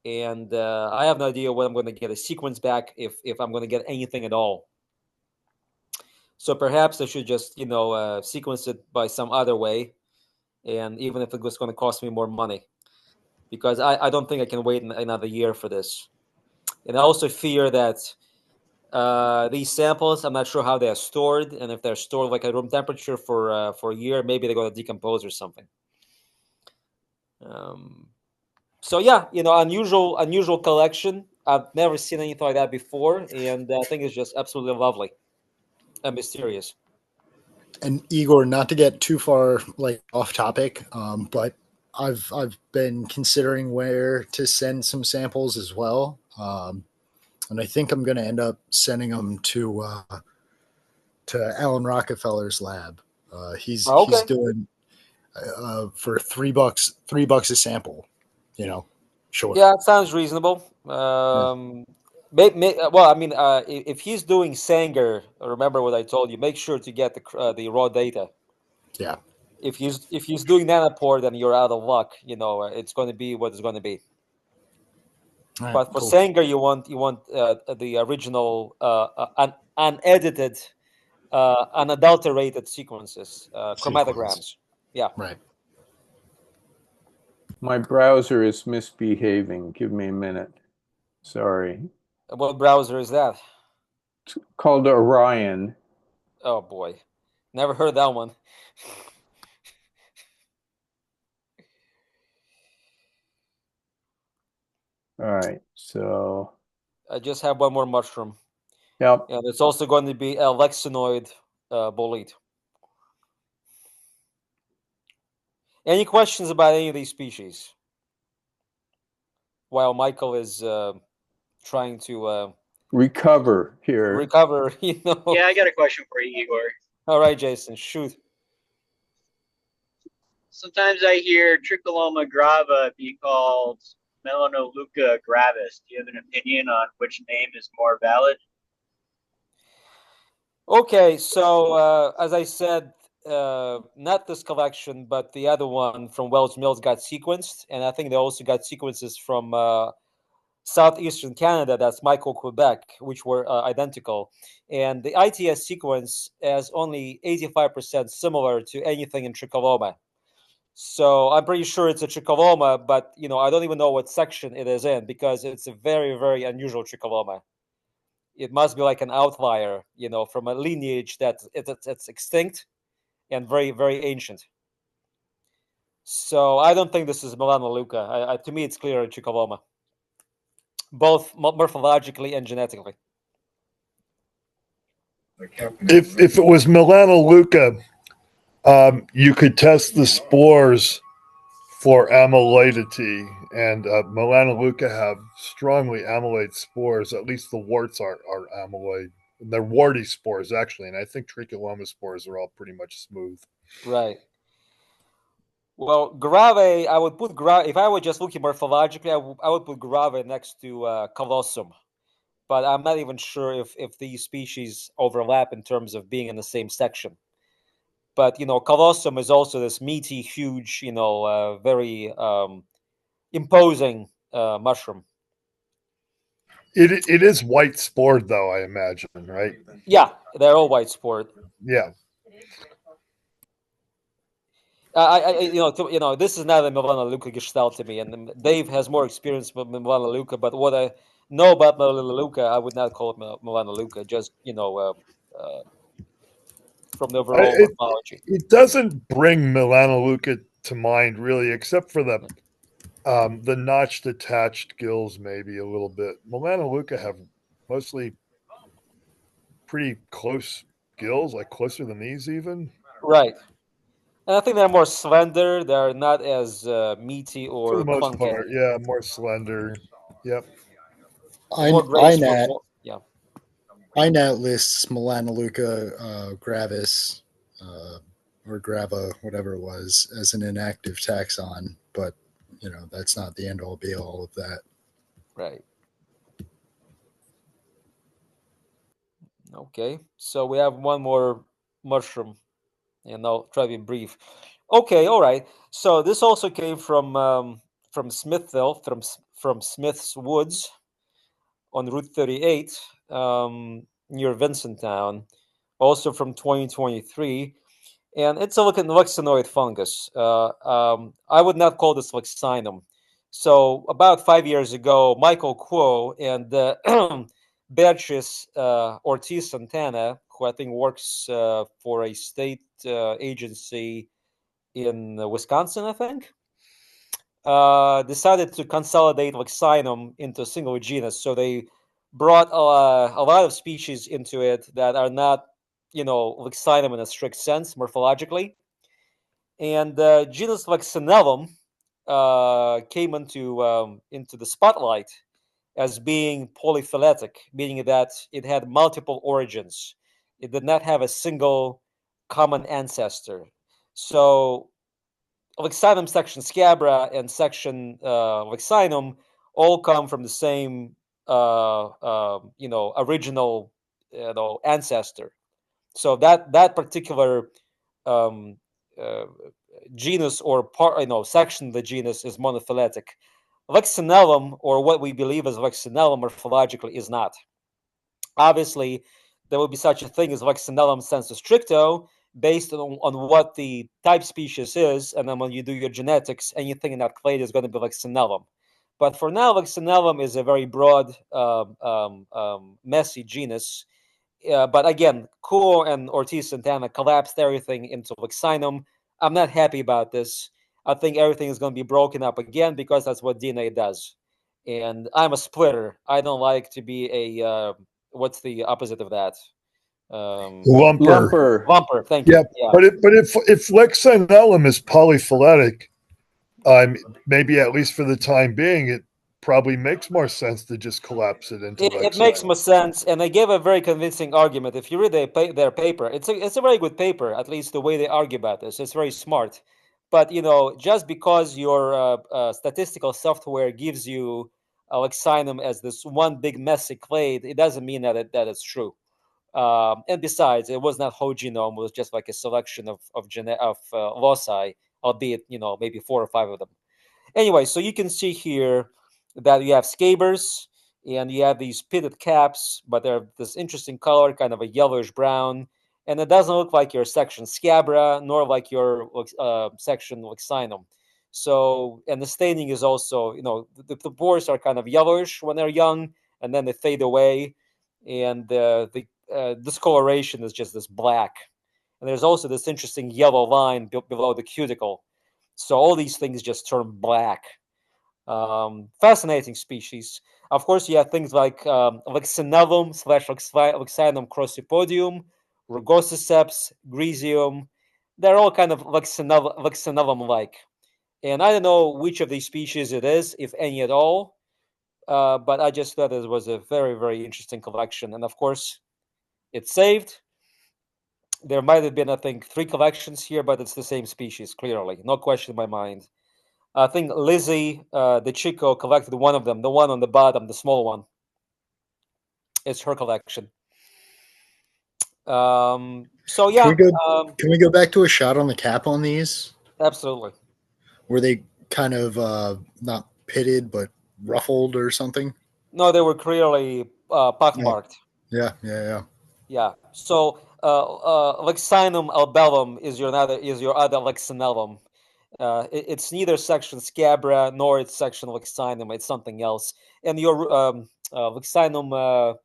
and I have no idea when I'm going to get a sequence back, if I'm going to get anything at all. So perhaps I should just sequence it by some other way, and even if it was going to cost me more money, because I don't think I can wait another year for this. And I also fear that these samples, I'm not sure how they are stored, and if they're stored like at room temperature for a year, maybe they're going to decompose or something. So yeah, unusual collection. I've never seen anything like that before, and I think it's just absolutely lovely and mysterious. And Igor, not to get too far off topic, but I've been considering where to send some samples as well, and I think I'm going to end up sending them to Alan Rockefeller's lab. He's doing for $3 a sample. Sure. Yeah, it sounds reasonable. If he's doing Sanger, remember what I told you. Make sure to get the raw data. Yeah. If he's doing nanopore, then you're out of luck. It's going to be what it's going to be. Right, but for cool. Sanger, you want the original unedited, unadulterated sequences, chromatograms. Yeah. Right. My browser is misbehaving. Give me a minute. Sorry. What browser is that? It's called Orion. Oh boy, never heard that one. All right, so I just have one more mushroom. Yep. And it's also going to be a Lexinoid bolete. Any questions about any of these species? While Michael is trying to recover here. recover, Yeah, I got a question for you, Igor. All right, Jason, shoot. Sometimes I hear Tricholoma grava be called Melanoleuca gravis. Do you have an opinion on which name is more valid? Okay, so as I said, not this collection, but the other one from Wells Mills got sequenced, and I think they also got sequences from southeastern Canada, that's Michael, Quebec, which were identical. And the ITS sequence is only 85% similar to anything in Tricholoma. So I'm pretty sure it's a Tricholoma, but I don't even know what section it is in, because it's a very, very unusual Tricholoma. It must be like an outlier, from a lineage that's extinct and very, very ancient. So I don't think this is Melanoleuca. To me, it's clear Tricholoma, both morphologically and genetically. If it was Melanoleuca, you could test the spores for amyloidity, and Melanoleuca have strongly amyloid spores. At least the warts are amyloid. They're warty spores, actually, and I think Tricholoma spores are all pretty much smooth. Right. Well, grave, I would put grave, if I were just looking morphologically, I would put grave next to colossum. But I'm not even sure if these species overlap in terms of being in the same section. But, colossum is also this meaty, huge, very imposing mushroom. It is white spored, though, I imagine, right? Yeah, they're all white spored. Yeah. This is not a Melanoleuca gestalt to me, and Dave has more experience with Melanoleuca. But what I know about Melanoleuca, I would not call it Melanoleuca. Just from the overall morphology. It doesn't bring Melanoleuca to mind really, except for the notched attached gills, maybe a little bit. Melanoleuca have mostly pretty close gills, like closer than these even. Right. And I think they're more slender. They're not as meaty For or the most clunky. part, yeah, more slender. Yep. More graceful. Yeah. INAT lists Melanoluca gravis, or grava, whatever it was, as an inactive taxon, but that's not the end all be all of that. Right. Okay. So we have one more mushroom, and I'll try to be brief. Okay. All right. So this also came from Smithville, from Smith's Woods on Route 38, near Vincenttown, also from 2023. And it's a Leccinellum fungus. I would not call this Leccinum. So about 5 years ago, Michael Kuo and Beatrice Ortiz Santana, who I think works for a state agency in Wisconsin, I think, decided to consolidate Leccinum into a single genus. So they brought a lot of species into it that are not, Leccinum in a strict sense morphologically. And genus Leccinellum came into the spotlight as being polyphyletic, meaning that it had multiple origins. It did not have a single common ancestor. So Leccinum section scabra and section Leccinum all come from the same original ancestor. So that particular um, uh, genus or section of the genus is monophyletic. Leccinellum, or what we believe is Leccinellum morphologically, is not. Obviously, there will be such a thing as Leccinellum sensu stricto, based on what the type species is, and then when you do your genetics, anything in that clade is going to be Leccinellum. But for now, Leccinellum is a very broad, messy genus. But again, Kuo and Ortiz Santana collapsed everything into Leccinum. I'm not happy about this. I think everything is going to be broken up again because that's what DNA does. And I'm a splitter. I don't like to be a what's the opposite of that? Lumper. Lumper. Thank you. Yeah. But if Leccinellum is polyphyletic, maybe at least for the time being, it probably makes more sense to just collapse it into It makes more sense, and they gave a very convincing argument. If you read their paper, it's a very good paper. At least the way they argue about this, it's very smart. But just because your statistical software gives you Leccinum as this one big messy clade, it doesn't mean that it's true. And besides, it was not whole genome; it was just like a selection of loci, albeit maybe 4 or 5 of them. Anyway, so you can see here that you have scabers and you have these pitted caps, but they're this interesting color, kind of a yellowish brown. And it doesn't look like your section scabra, nor like your section Leccinum. So, and the staining is also, the pores are kind of yellowish when they're young, and then they fade away. And the discoloration is just this black. And there's also this interesting yellow line below the cuticle. So all these things just turn black. Fascinating species. Of course, you have things like Leccinellum / Leccinum crossipodium, Rugosiceps, Grisium. They're all kind of Leccinellum-like. And I don't know which of these species it is, if any at all. But I just thought it was a very, very interesting collection. And of course, it's saved. There might have been, I think, 3 collections here, but it's the same species, clearly. No question in my mind. I think Lizzie, the Chico, collected one of them, the one on the bottom, the small one. It's her collection. So yeah. Can we go back to a shot on the cap on these? Absolutely. Were they kind of not pitted, but ruffled or something? No, they were clearly pockmarked. Yeah. Yeah. So Leccinum albellum is your other Leccinellum. It's neither section scabra nor it's section Leccinum. It's something else. And your Leccinum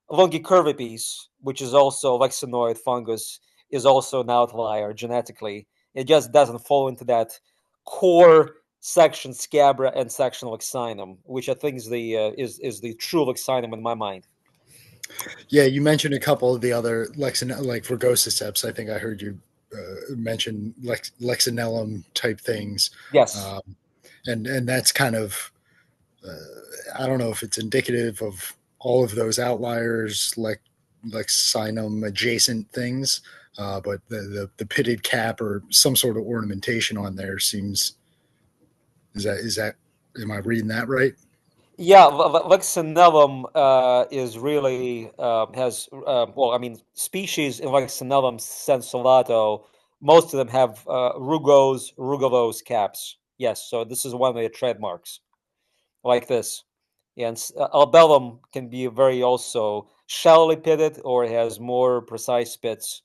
longicurvipes, which is also Leccinoid fungus, is also an outlier genetically. It just doesn't fall into that core section scabra and section Leccinum, which I think is the true Leccinum in my mind. Yeah, you mentioned a couple of the other like Rugosiceps. I think I heard you mentioned Leccinellum type things. Yes. And that's kind of, I don't know if it's indicative of all of those outliers, like Leccinum adjacent things, but the pitted cap or some sort of ornamentation on there seems, is that, am I reading that right? Yeah, Leccinellum is really has well, I mean, species in Leccinellum sensilato, most of them have rugolos caps. Yes, so this is one of their trademarks, like this. And albellum can be very also shallowly pitted or has more precise spits,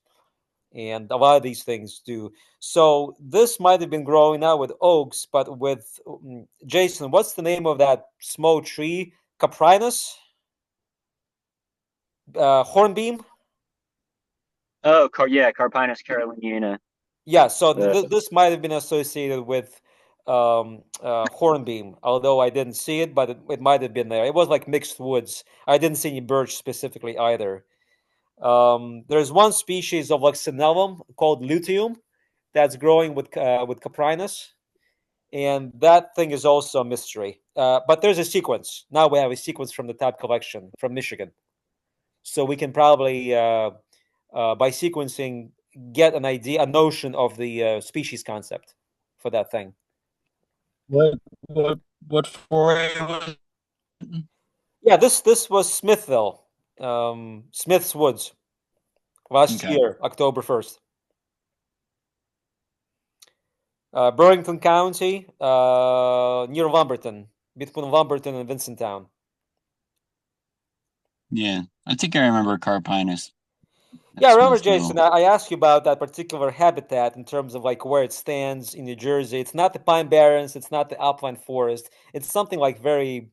and a lot of these things do. So this might have been growing now with oaks, but with Jason, what's the name of that small tree? Caprinus? Hornbeam? Oh, Carpinus caroliniana. Yeah, so The this might have been associated with hornbeam, although I didn't see it, but it might have been there. It was like mixed woods. I didn't see any birch specifically either. There's one species of Leccinellum called luteum that's growing with Caprinus, and that thing is also a mystery. But there's a sequence. Now we have a sequence from the type collection from Michigan, so we can probably by sequencing get an idea, a notion of the species concept for that thing. What foray was? Yeah, this was Smithville, Smith's Woods, last Okay. year, October 1st. Burlington County, near Lumberton, between Lumberton and Vincenttown. Yeah, I think I remember Carpinus. Yeah, remember, Smithville. Jason, I asked you about that particular habitat in terms of like where it stands in New Jersey. It's not the Pine Barrens, it's not the Alpine Forest. It's something like very,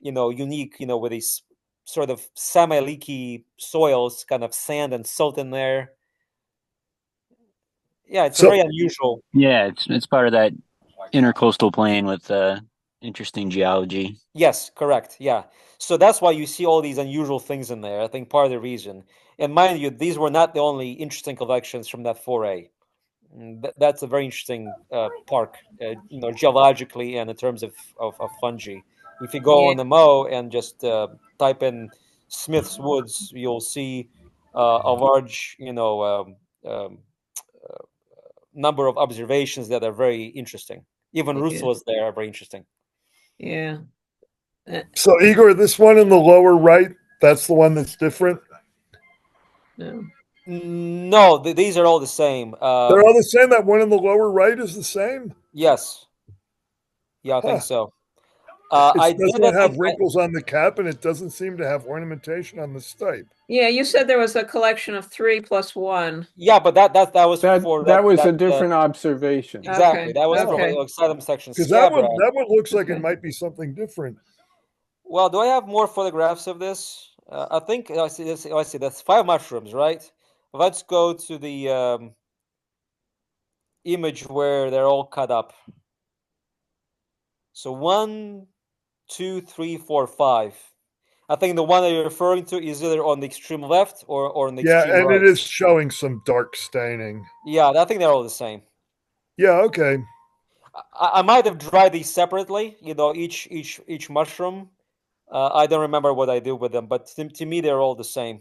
unique, with these sort of semi-leaky soils, kind of sand and silt in there. Yeah, it's very unusual. Yeah, it's part of that intercoastal plain with interesting geology. Yes, correct. Yeah. So that's why you see all these unusual things in there. I think part of the reason. And mind you, these were not the only interesting collections from that foray. That's a very interesting park, geologically and in terms of fungi. If you go Yeah. on the Mo and just type in Smith's Woods, you'll see a large, number of observations that are very interesting. Even Ruth was there, are very interesting. Yeah. So Igor, this one in the lower right, that's the one that's different? No, these are all the same. They're all the same? That one in the lower right is the same? Yes. Yeah, I think so. It doesn't have wrinkles on the cap, and it doesn't seem to have ornamentation on the stipe. Yeah, you said there was a collection of 3 plus 1. Yeah, but that was for that was a different observation. Exactly, Okay. that was Okay. for Leccinum section. Because that one looks like it might be something different. Well, do I have more photographs of this? I think I see. That's 5 mushrooms, right? Let's go to the image where they're all cut up. So 1, 2, 3, 4, 5. I think the one that you're referring to is either on the extreme left or on the extreme right. Yeah, and it is showing some dark staining. Yeah, I think they're all the same. Yeah, okay. I might have dried these separately, each mushroom. I don't remember what I did with them, but to me, they're all the same.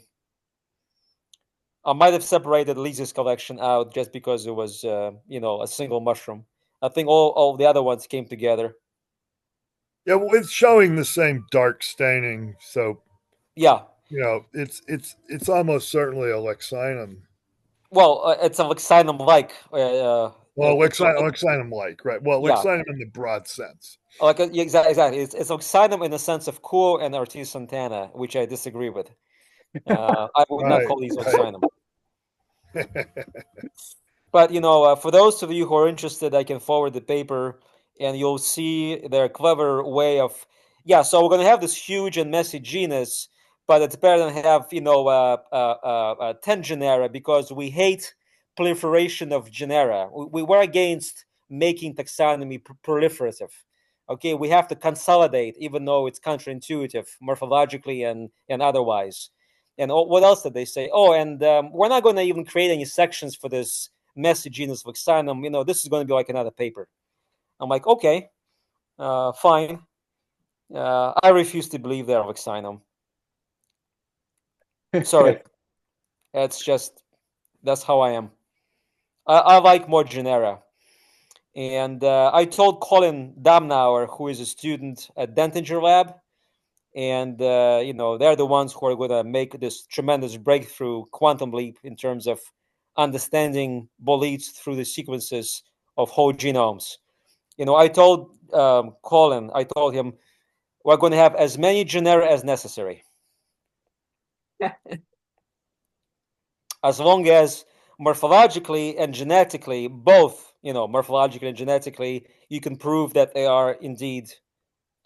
I might have separated Lisa's collection out just because it was, a single mushroom. I think all the other ones came together. Yeah, well, it's showing the same dark staining, so yeah, it's almost certainly a Leccinum. Well, it's a Leccinum-like. Leccinum-like, right? Well, Leccinum in the broad sense. Exactly. It's Leccinum in the sense of Kuo and Ortiz Santana, which I disagree with. I would not call these Leccinum. But for those of you who are interested, I can forward the paper, and you'll see their clever way of. Yeah, so we're going to have this huge and messy genus, but it's better than have 10 genera, because we hate proliferation of genera. We were against making taxonomy proliferative. Okay, we have to consolidate, even though it's counterintuitive morphologically and otherwise. And what else did they say? Oh, and we're not going to even create any sections for this messy genus Leccinum, you know, this is going to be like another paper. I'm like, okay, fine. I refuse to believe they're Leccinum. Sorry. That's how I am. I like more genera. And I told Colin Damnauer, who is a student at Dentinger Lab, and you know, they're the ones who are going to make this tremendous breakthrough quantum leap in terms of understanding boletes through the sequences of whole genomes. You know, I told Colin, I told him, we're going to have as many genera as necessary. As long as morphologically and genetically, both, you know, morphologically and genetically, you can prove that they are indeed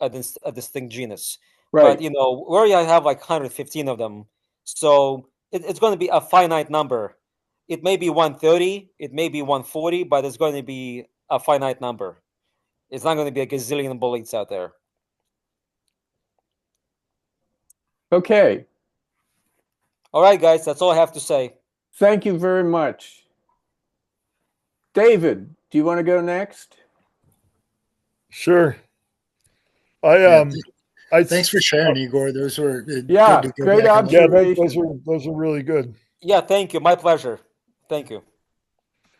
a distinct genus. Right. But, you know, where you have like 115 of them, so it's going to be a finite number. It may be 130, it may be 140, but it's going to be a finite number. It's not going to be a gazillion boletes out there. Okay. All right, guys, that's all I have to say. Thank you very much. David, do you want to go next? Sure. Thanks for sharing, Igor. Those were yeah, good to go great back and look at. observation. Those are really good. Yeah, thank you. My pleasure. Thank you.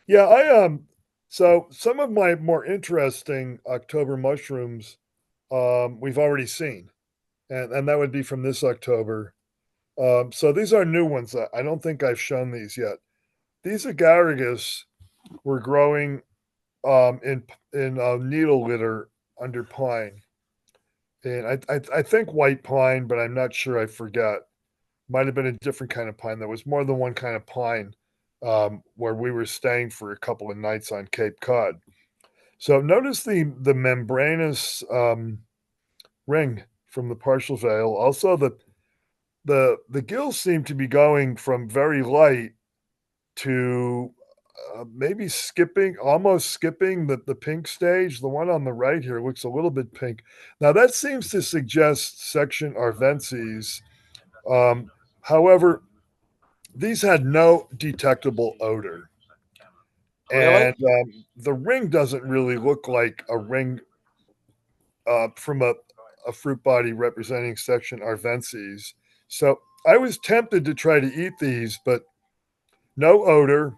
Yeah, so some of my more interesting October mushrooms we've already seen, and that would be from this October. So these are new ones. I don't think I've shown these yet. These Agaricus were growing in needle litter under pine, and I think white pine, but I'm not sure. I forget. Might have been a different kind of pine. There was more than one kind of pine where we were staying for a couple of nights on Cape Cod. So notice the membranous ring from the partial veil. Also, the gills seem to be going from very light to maybe almost skipping the pink stage. The one on the right here looks a little bit pink. Now that seems to suggest section arvenses. However, these had no detectable odor. Really? And the ring doesn't really look like a ring from a fruit body representing section arvenses. So I was tempted to try to eat these, but no odor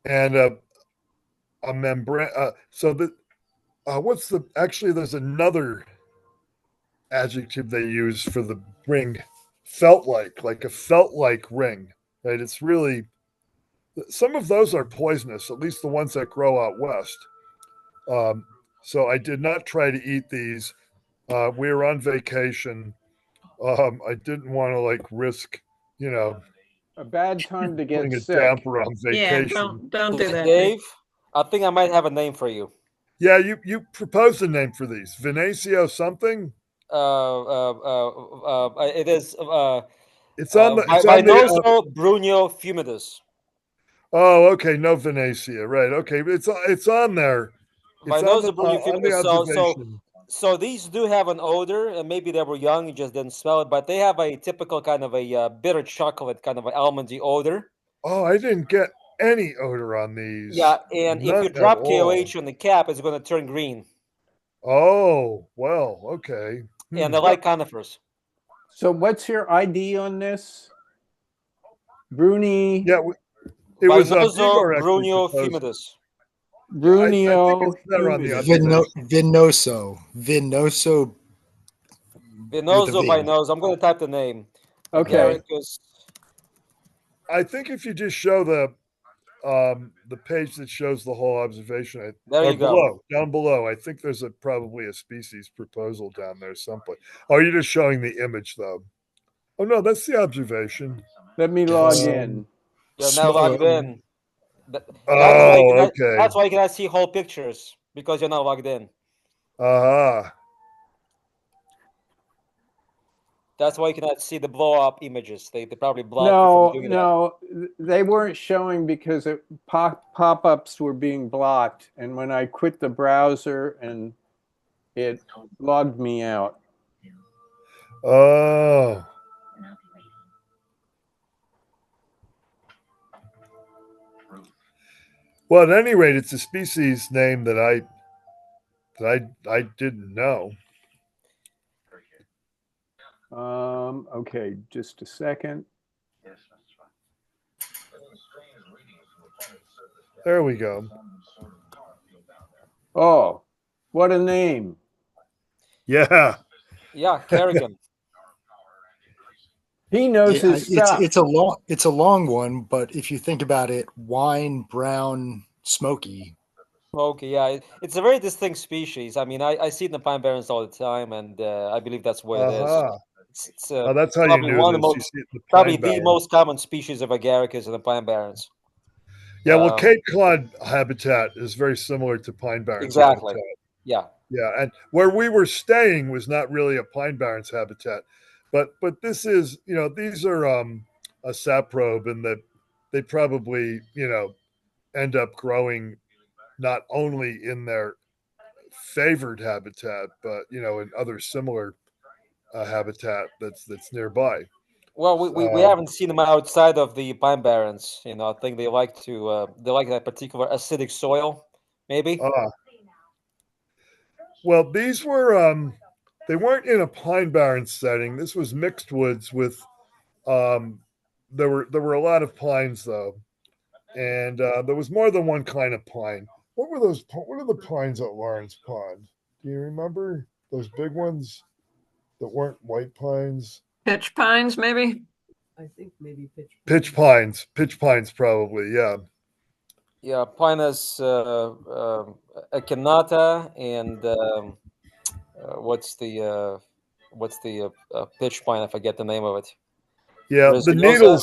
and a membrane. There's another adjective they use for the ring, felt like a felt like ring, right? It's really, some of those are poisonous, at least the ones that grow out west. So I did not try to eat these. We were on vacation. I didn't want to risk, A bad time to get putting a sick. damper on Yeah, vacation. don't do that, Dave. I think I might have a name for you. Yeah, you proposed a name for these. Vinacio something? It is It's on the vinosobrunneofumidus. Oh, okay, no Venetia, right? Okay, it's on there. It's on the observation. So these do have an odor, and maybe they were young, you just didn't smell it. But they have a typical kind of a bitter chocolate, kind of an almondy odor. Oh, I didn't get any odor on these. Yeah, and None if you drop at all. KOH on the cap, it's going to turn green. Oh, well, okay. And they like conifers. So what's your ID on this? Bruni. Yeah, it was vinosobrunneofumidus. Brunio. Vinoso. Vinoso. I'm going to type the name. Okay. Agaricus. I think if you just show the page that shows the whole observation, there you go. Down below, I think there's probably a species proposal down there someplace. Oh, you're just showing the image though. Oh no, that's the observation. Let me log in. You're now logged in. That's why you cannot see whole pictures, because you're not logged in. That's why you cannot see the blow-up images. They probably blocked you from doing that. They weren't showing because pop-ups were being blocked. And when I quit the browser, and it logged me out. Oh. Well, at any rate, it's a species name that I didn't know. Okay, just a second. There we go. Oh, what a name. Yeah. Yeah, Kerrigan. He knows his stuff. It's a long one, but if you think about it, wine, brown, smoky. Smoky, yeah. It's a very distinct species. I mean, I see it in the Pine Barrens all the time, and I believe that's what it is. Uh-huh. It's Oh, that's how you probably knew one of this. the You most, see it in the probably Pine the Barrens. most common species of Agaricus in the Pine Barrens. Yeah, well, Cape Cod habitat is very similar to Pine Barrens Exactly. habitat. Yeah. Yeah, and where we were staying was not really a Pine Barrens habitat, but this is, these are a saprobe, and that they probably end up growing not only in their favored habitat, but in other similar habitat that's nearby. Well, we haven't seen them outside of the Pine Barrens. I think they like that particular acidic soil, maybe. Well, these were they weren't in a Pine Barrens setting. This was mixed woods with there were a lot of pines though, and there was more than one kind of pine. What were those? What are the pines at Lawrence Pond? Do you remember those big ones that weren't white pines? Pitch pines, maybe? I think maybe Pitch pines. Pitch pines, probably. Yeah. Yeah, Pinus echinata and what's the pitch pine? I forget the name of it. Yeah, Resinosa?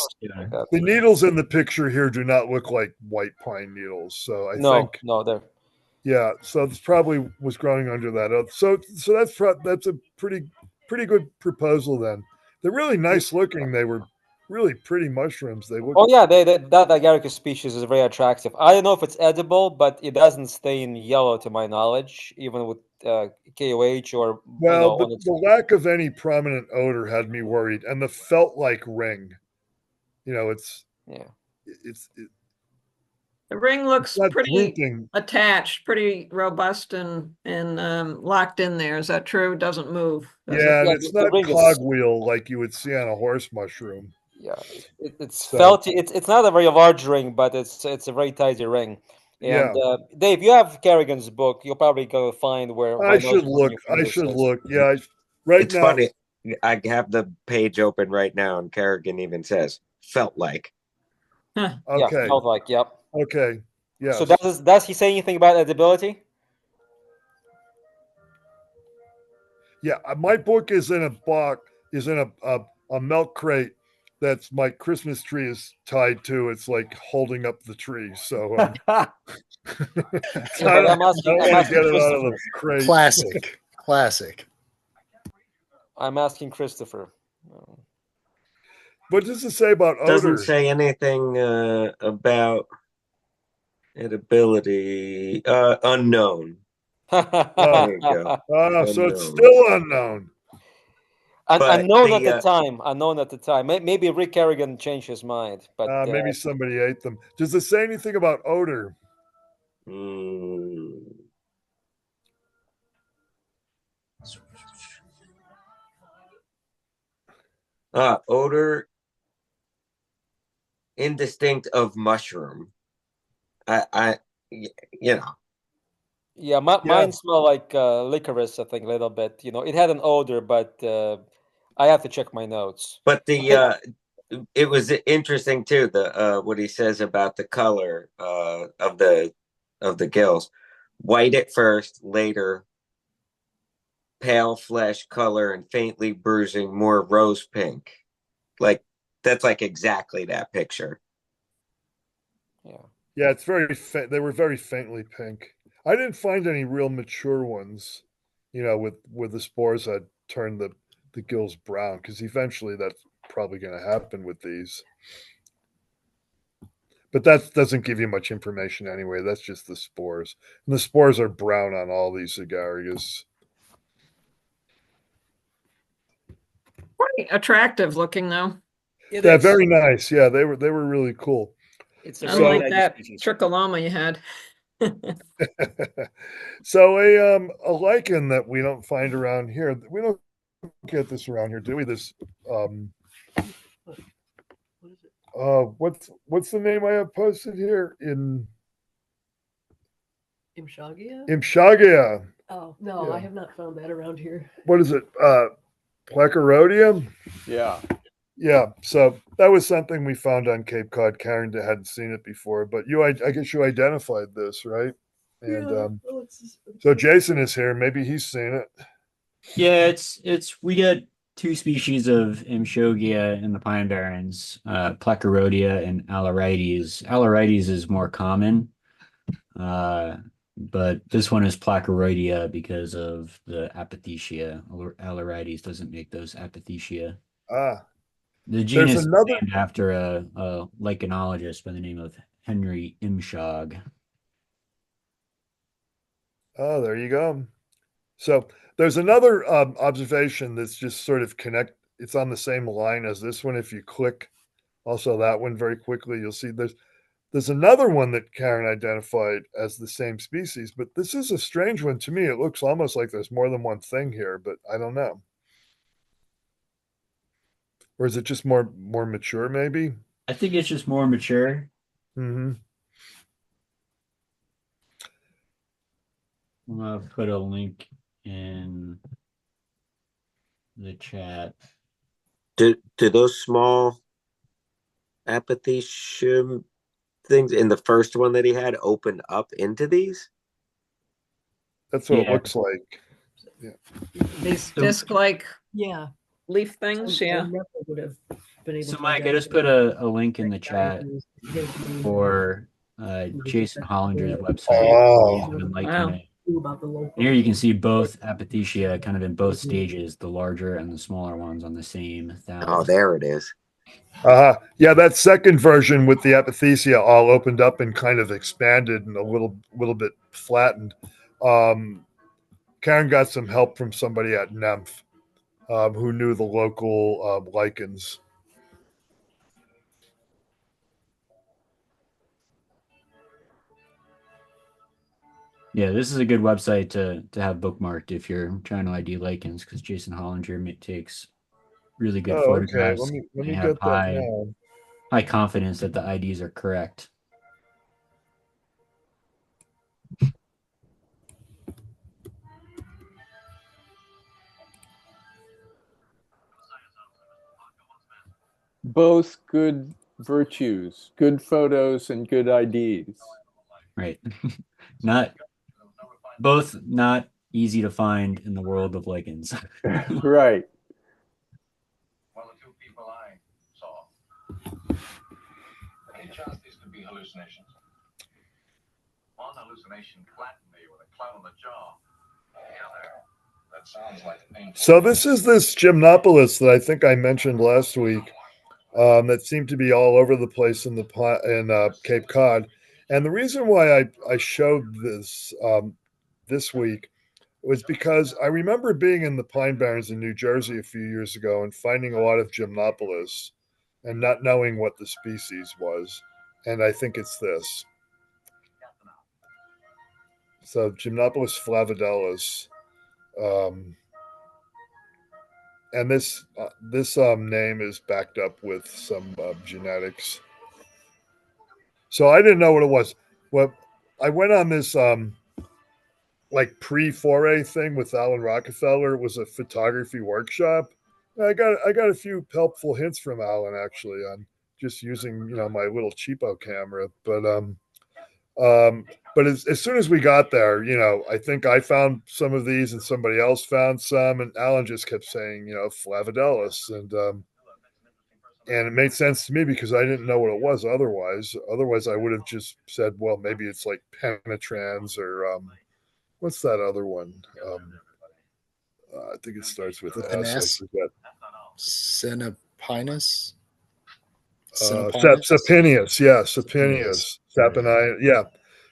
the needles in the picture here do not look like white pine needles. So I think they're. Yeah, so this probably was growing under that. So that's a pretty good proposal then. They're really nice looking. They were really pretty mushrooms. They look. Oh yeah, that Agaricus species is very attractive. I don't know if it's edible, but it doesn't stain yellow to my knowledge, even with KOH or Well, the lack of any prominent odor had me worried, and the felt-like ring. It's The ring looks pretty drooping. attached, pretty robust and locked in there. Is that true? It doesn't move. Yeah, and it's not cogwheel like you would see on a horse mushroom. Yeah, it's felty. It's not a very large ring, but it's a very tidy ring. And Dave, you have Kerrigan's book. You're probably going to find where I should look. Yeah, it's now. Funny. I have the page open right now, and Kerrigan even says "felt like." Huh. Okay. Yeah, felt like. Yep. Okay. Yeah. So does he say anything about edibility? Yeah, my book is in a box. Is in a milk crate. That's my Christmas tree is tied to. It's like holding up the tree. So I don't want to get it out of the crate. Classic. I'm asking Christopher. What does it say about odor? Doesn't say anything about edibility. Unknown. There you go. Oh, so it's still unknown. Unknown at the time. Maybe Rick Kerrigan changed his mind, but maybe somebody ate them. Does it say anything about odor? Odor indistinct of mushroom. Yeah, mine smell like licorice. I think a little bit. It had an odor, but I have to check my notes. But it was interesting too. The what he says about the color of the gills, white at first, later pale flesh color and faintly bruising, more rose pink. Like that's like exactly that picture. Yeah, it's very they were very faintly pink. I didn't find any real mature ones, with the spores that turn the gills brown, because eventually that's probably going to happen with these. But that doesn't give you much information anyway. That's just the spores. And the spores are brown on all these Agaricus. Pretty attractive looking though. Yeah, very nice. Yeah, they were really cool. It's a I really like nice that species. tricholoma you had. So a lichen that we don't find around here. We don't get this around here, do we? This what's the name I have posted here in Imshagia? Imshagia? Oh no, Yeah. I have not found that around here. What is it? Placarodium? Yeah. Yeah. So that was something we found on Cape Cod. Karen hadn't seen it before, but I guess you identified this, right? And Yeah. so Jason is here. Maybe he's seen it. Yeah, we get two species of Imshogia in the Pine Barrens, Placarodia and Alarides. Alarides is more common, but this one is Placarodia because of the apothecia. Alarides doesn't make those apothecia. Ah, The genus is named after a lichenologist by the name of Henry Imshog. Oh, there you go. So there's another observation that's just sort of it's on the same line as this one. If you click also that one very quickly, you'll see there's another one that Karen identified as the same species, but this is a strange one to me. It looks almost like there's more than one thing here, but I don't know. Or is it just more mature, maybe? I think it's just more mature. Mm-hmm. I'm gonna put a link in the chat. Do those small apothecium things in the first one that he had open up into these? That's what it looks like. Yeah. These disc-like Yeah. leaf things, yeah. Would have been able So to Mike, I just put a link in the chat for Jason Hollinger's website. Oh. He's been liking Wow. it. And here you can see both apothecia kind of in both stages, the larger and the smaller ones on the same thallus. Oh, there it is. Yeah, that second version with the apothecia all opened up and kind of expanded and a little bit flattened. Karen got some help from somebody at NEMF who knew the local lichens. Yeah, this is a good website to have bookmarked if you're trying to ID lichens, because Jason Hollinger takes really good photographs. Okay. Let me and get have that now. high confidence that the IDs are correct. Both good virtues, good photos and good IDs. Right. Not easy to find in the world of lichens. Right. Well, the two people I saw. Any chance these could be hallucinations? One hallucination flattened me with a cloud on the jaw. The other, that sounds like painful. So this is this Gymnopolis that I think I mentioned last week that seemed to be all over the place in Cape Cod. And the reason why I showed this this week was because I remember being in the Pine Barrens in New Jersey a few years ago and finding a lot of Gymnopolis and not knowing what the species was. And I think it's this. So Gymnopolis flavadellis. And this name is backed up with some genetics. So I didn't know what it was. Well, I went on this like pre-foray thing with Alan Rockefeller. It was a photography workshop. I got a few helpful hints from Alan actually on just using my little cheapo camera. But as soon as we got there, I think I found some of these and somebody else found some, and Alan just kept saying flavadellis, and it made sense to me because I didn't know what it was otherwise. Otherwise, I would have just said, well, maybe it's like penetrans or what's that other one? I think it starts with S. Cinepinus? Sapinius, yeah, Sapinius, Sapini,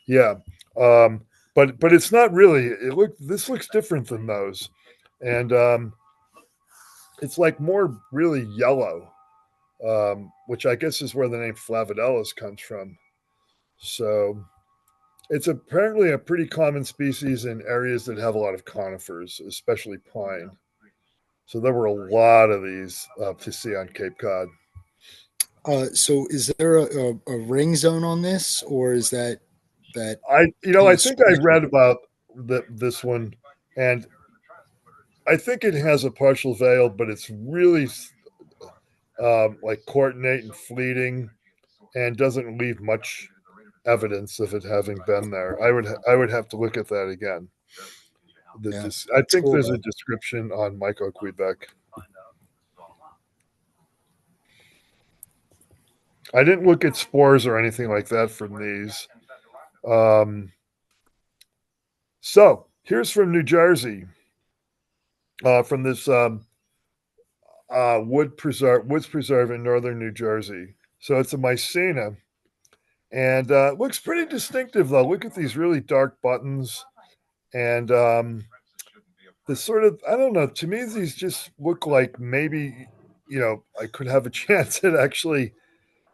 yeah. But it's not really. This looks different than those, and it's like more really yellow. which I guess is where the name flavidelis comes from. So it's apparently a pretty common species in areas that have a lot of conifers, especially pine. So there were a lot of these to see on Cape Cod. So is there a ring zone on this, or is that I think I read about this one, and I think it has a partial veil, but it's really like coordinate and fleeting, and doesn't leave much evidence of it having been there. I would have to look at that again. I think cool, there's though. a description on Myco Quebec. I didn't look at spores or anything like that from these. So here's from New Jersey, from this woods preserve in northern New Jersey. So it's a Mycena, and looks pretty distinctive though. Look at these really dark buttons, and this sort of, I don't know. To me, these just look like maybe I could have a chance at actually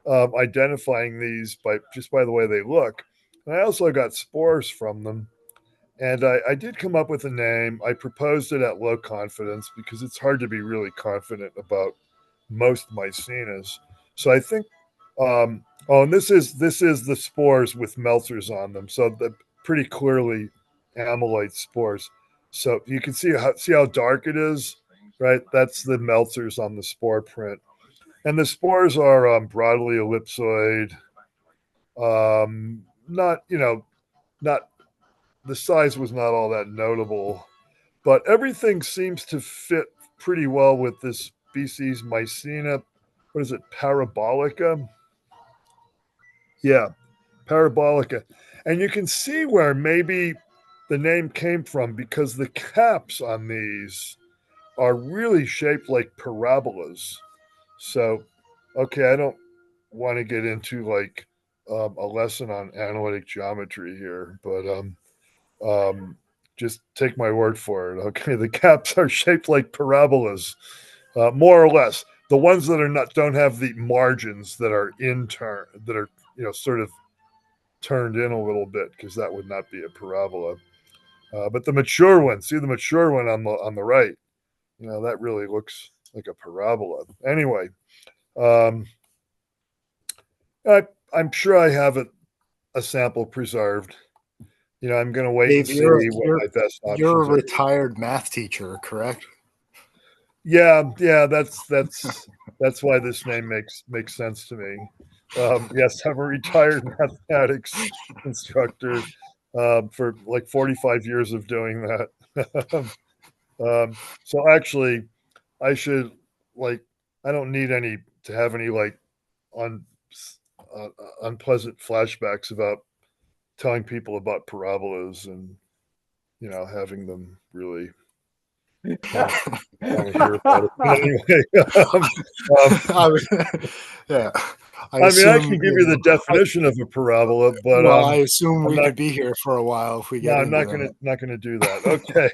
identifying these by the way they look. And I also got spores from them. And I did come up with a name. I proposed it at low confidence because it's hard to be really confident about most Mycenas. So I think, and this is the spores with melters on them. So the pretty clearly amyloid spores. So you can see how dark it is, right? That's the melters on the spore print. And the spores are broadly ellipsoid. Not the size was not all that notable, but everything seems to fit pretty well with this species Mycena. What is it? Parabolica? Yeah, Parabolica. And you can see where maybe the name came from because the caps on these are really shaped like parabolas. So, okay, I don't want to get into like a lesson on analytic geometry here, but just take my word for it. Okay, the caps are shaped like parabolas, more or less. The ones that don't have the margins that are sort of turned in a little bit, because that would not be a parabola. But the mature one, see the mature one on the right, that really looks like a parabola. Anyway, I'm sure I have a sample preserved. I'm going to wait Dave, and see what my best options you're a are. retired math teacher, correct? Yeah, that's why this name makes sense to me. Yes, I'm a retired mathematics instructor for like 45 years of doing that. So actually, I should I don't need to have any unpleasant flashbacks about telling people about parabolas and having them really want to hear about it. But anyway, yeah. I can give you the definition of a parabola, but I assume we could be here for a while if we get. No, I'm into not gonna do that. Okay,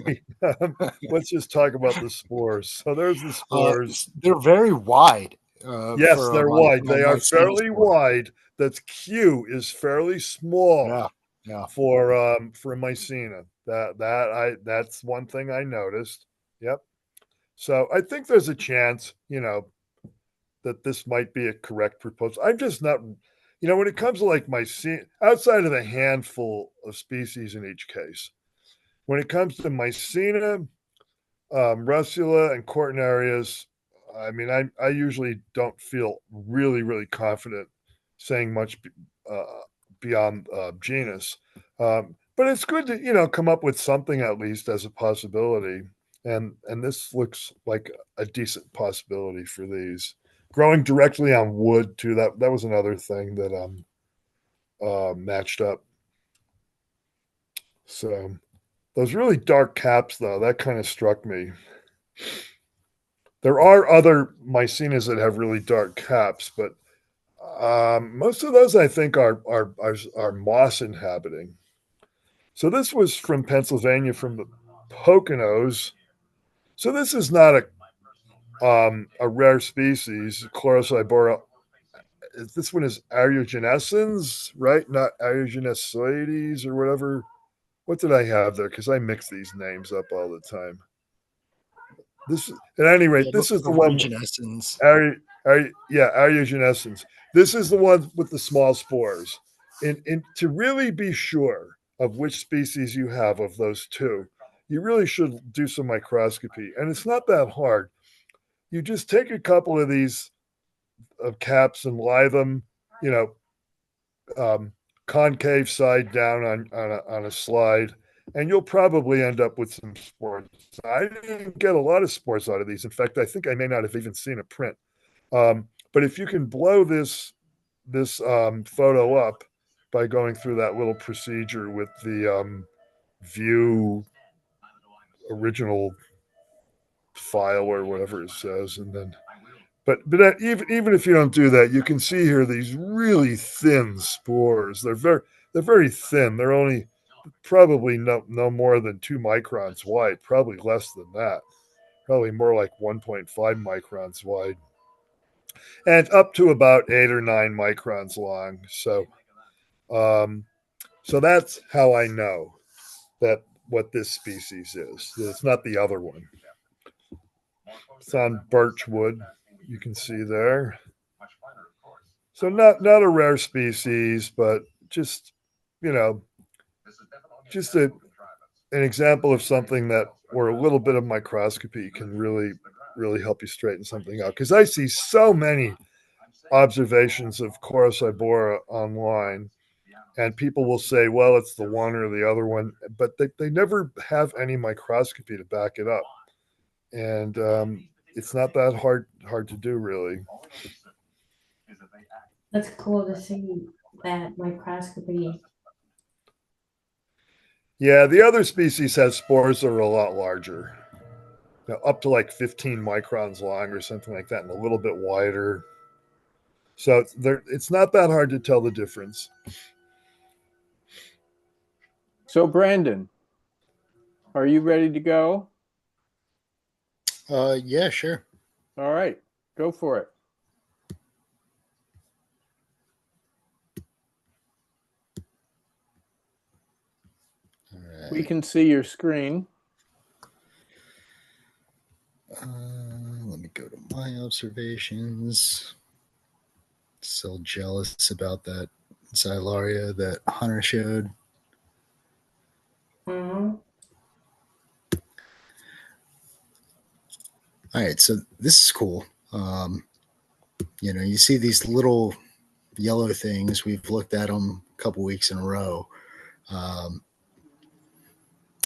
let's just talk about the spores. So there's the spores. They're very wide. Yes, they're wide. They are fairly wide. That's Q is fairly small. Yeah. For Mycena. That's one thing I noticed. Yep. So I think there's a chance, that this might be a correct proposal. I'm just not, when it comes to like Mycena, outside of a handful of species in each case, when it comes to Mycena, Russula, and Cortinarius, I usually don't feel really, really confident saying much beyond genus. But it's good to, come up with something at least as a possibility. And this looks like a decent possibility for these. Growing directly on wood too, that was another thing that matched up. So those really dark caps though, that kind of struck me. There are other Mycenas that have really dark caps, but most of those I think are moss inhabiting. So this was from Pennsylvania, from the Poconos. So this is not a rare species, Chlorocybora. This one is Aerogenescens, right? Not Aerogenesoides or whatever. What did I have there? Because I mix these names up all the time. This, at any rate, Yeah, this is the one. Aerogenescens. Aerogenescens. This is the one with the small spores. And to really be sure of which species you have of those two, you really should do some microscopy. And it's not that hard. You just take a couple of these caps and lie them, concave side down on a slide, and you'll probably end up with some spores. I didn't get a lot of spores out of these. In fact, I think I may not have even seen a print. But if you can blow this photo up by going through that little procedure with the view original file or whatever it says, and then but even if you don't do that, you can see here these really thin spores. They're very thin. They're only probably no more than 2 microns wide, probably less than that, probably more like 1.5 microns wide, and up to about 8 or 9 microns long. So that's how I know that what this species is. It's not the other one. It's on birchwood. You can see there. So not a rare species, but just an example of something that where a little bit of microscopy can really help you straighten something out. Because I see so many observations of Chlorocybora online, and people will say, well, it's the one or the other one, but they never have any microscopy to back it up. And it's not that hard to do, really. That's cool to see that microscopy. Yeah, the other species has spores that are a lot larger, up to like 15 microns long or something like that, and a little bit wider. So it's not that hard to tell the difference. So, Brandon, are you ready to go? Yeah, sure. All right, go for it. All right. We can see your screen. Let me go to my observations. So jealous about that Xylaria that Hunter showed. Mm-hmm. All right, so this is cool. You see these little yellow things. We've looked at them a couple weeks in a row. And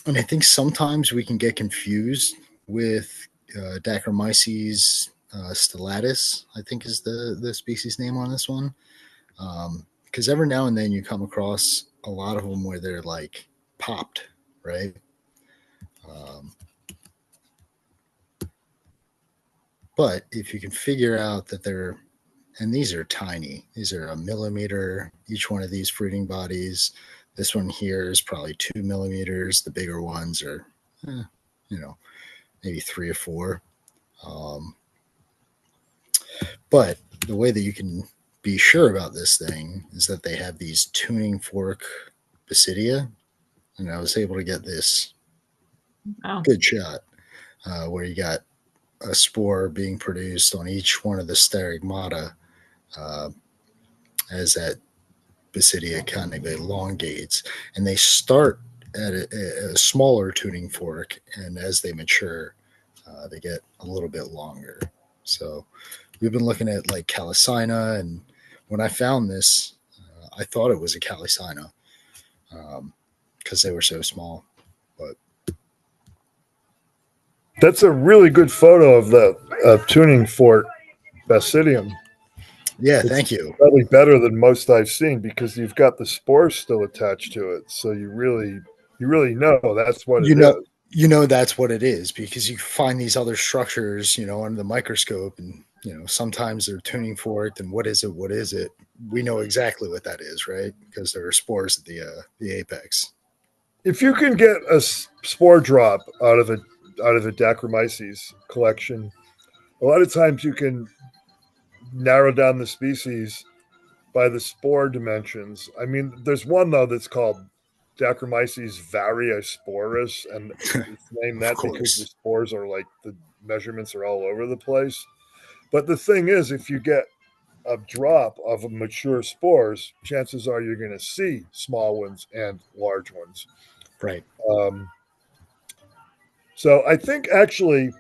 I think sometimes we can get confused with Dacromyces stellatus, I think is the species name on this one. Because every now and then you come across a lot of them where they're like popped, right? But if you can figure out that they're, and these are tiny, these are a millimeter, each one of these fruiting bodies. This one here is probably 2 millimeters. The bigger ones are, maybe 3 or 4. But the way that you can be sure about this thing is that they have these tuning fork basidia. And I was able to get this good shot where you got a spore being produced on each one of the sterigmata as that basidia kind of elongates. And they start at a smaller tuning fork, and as they mature, they get a little bit longer. So we've been looking at like Calycina, and when I found this, I thought it was a Calycina because they were so small. But that's a really good photo of the tuning fork basidium. Yeah, thank you. Probably better than most I've seen because you've got the spores still attached to it, so you really know that's what it is. That's what it is because you find these other structures, under the microscope, and sometimes they're tuning forked. And what is it? We know exactly what that is, right? Because there are spores at the apex. If you can get a spore drop out of a Dacromyces collection, A lot of times you can narrow down the species by the spore dimensions. I mean, there's one though that's called Dacromyces variosporus, and it's named that because the spores are like the measurements are all over the place. But the thing is, if you get a drop of mature spores, chances are you're going to see small ones and large ones. Right. So I think actually,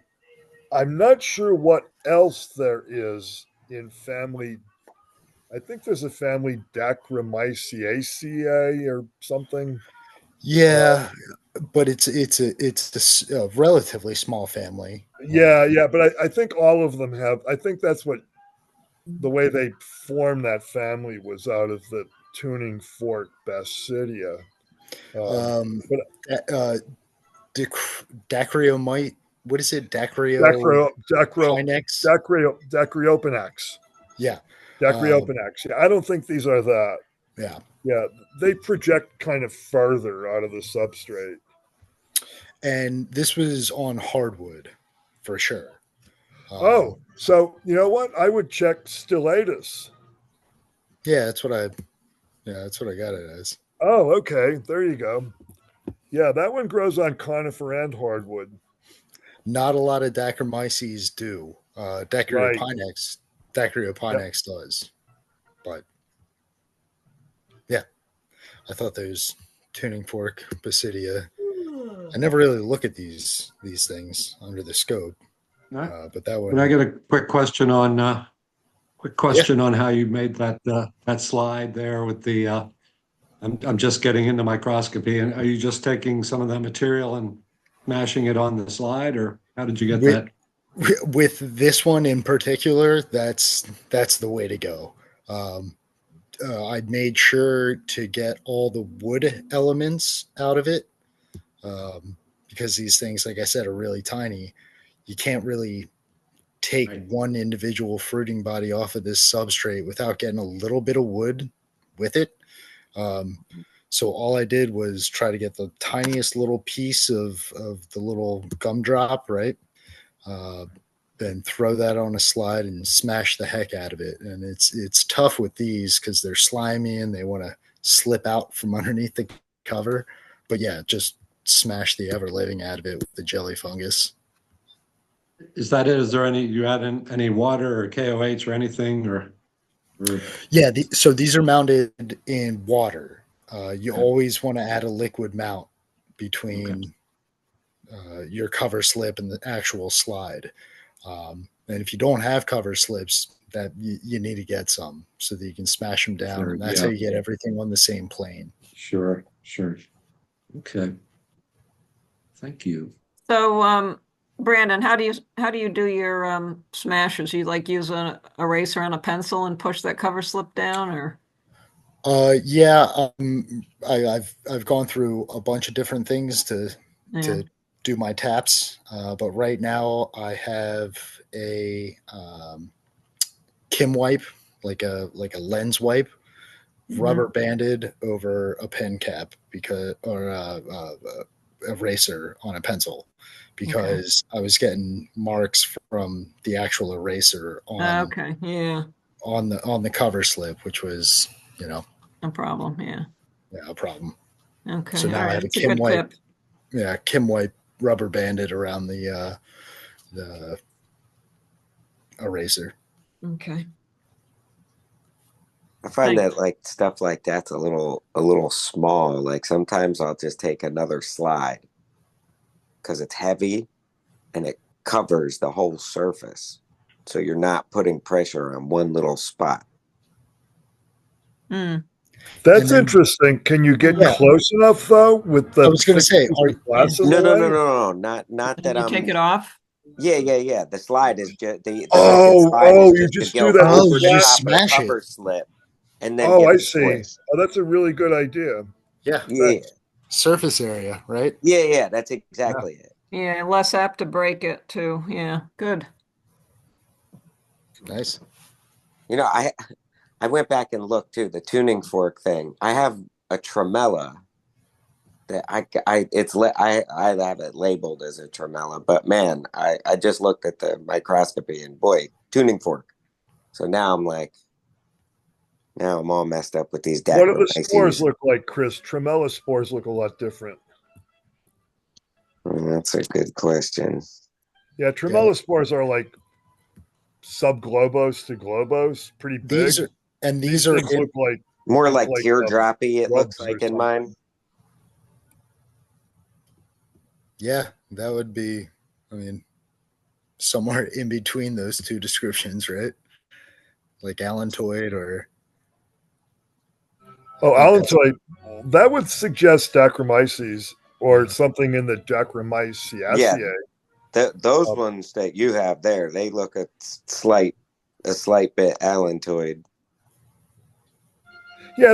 I'm not sure what else there is in family. I think there's a family Dacromyciaceae or something. Yeah, but it's a relatively small family. Yeah, but I think all of them have. I think that's what the way they formed that family was out of the tuning fork Basidia. Dacryomite. What is it? Dacryopanax. Yeah. Dacryopanax. Yeah, I don't think these are that. Yeah. Yeah, they project kind of further out of the substrate. And this was on hardwood, for sure. So you know what? I would check Stylatus. Yeah, that's what I got it as. Oh, okay. There you go. Yeah, that one grows on conifer and hardwood. Not a lot of Dacromyces do. Dacryopanax does. But yeah, I thought those tuning fork Basidia. I never really look at these things under the scope. But that one. Can I get a quick question on on how you made that slide there with the I'm just getting into microscopy, and are you just taking some of that material and mashing it on the slide, or how did you get that? With this one in particular, that's the way to go. I made sure to get all the wood elements out of it because these things, like I said, are really tiny. You can't really take one individual fruiting body off of this substrate without getting a little bit of wood with it. So all I did was try to get the tiniest little piece of the little gumdrop, right? Then throw that on a slide and smash the heck out of it. And it's tough with these because they're slimy and they want to slip out from underneath the cover. But yeah, just smash the ever living out of it with the jelly fungus. Is that it? Is there you add any water or KOH or anything or? Yeah, so these are mounted in water. You always want to add a liquid mount between your cover slip and the actual slide. And if you don't have cover slips, that you need to get some so that you can smash them down. And that's how you get everything on the same plane. Sure. Okay. Thank you. So, Brandon, how do you do your smashes? You like use an eraser and a pencil and push that cover slip down, or? Yeah, I've gone through a bunch of different things to do my taps, but right now I have a Kim wipe, like a lens wipe, rubber banded over a pen cap or a eraser on a pencil, because I was getting marks from the actual eraser on on the cover slip, which was a problem. Yeah, a problem. Okay, so now I have a Kim wipe. Yeah, Kim wipe rubber banded around the eraser. Okay. I find that like stuff like that's a little small. Like sometimes I'll just take another slide because it's heavy and it covers the whole surface. So you're not putting pressure on one little spot. That's interesting. Can you get close enough though with the? I was going to say, glasses no, not that I'm. You take it off. Yeah. The slide is just the you just do that. Over you the smash cover it. slip, and then I see. Oh, that's a really good idea. Yeah. Surface area, right? Yeah. That's exactly it. Yeah, less apt to break it too. Yeah, good. Nice. I went back and looked too, the tuning fork thing. I have a tremella I have it labeled as a tremella, but man, I just looked at the microscopy and boy, tuning fork. So now I'm all messed up with these What do the spores Dacromyces. look like, Chris? Tremella spores look a lot different. That's a good question. Yeah, tremella spores are like subglobose to globose, pretty big. These are things look like more like teardroppy. It looks grubs or like in mine. Yeah, that would be, I mean, somewhere in between those two descriptions, right? Like allantoid or. Oh, allantoid. That would suggest Dacromyces or something in the Dacromyceaceae. Yeah, those ones that you have there, they look a slight bit allantoid. Yeah,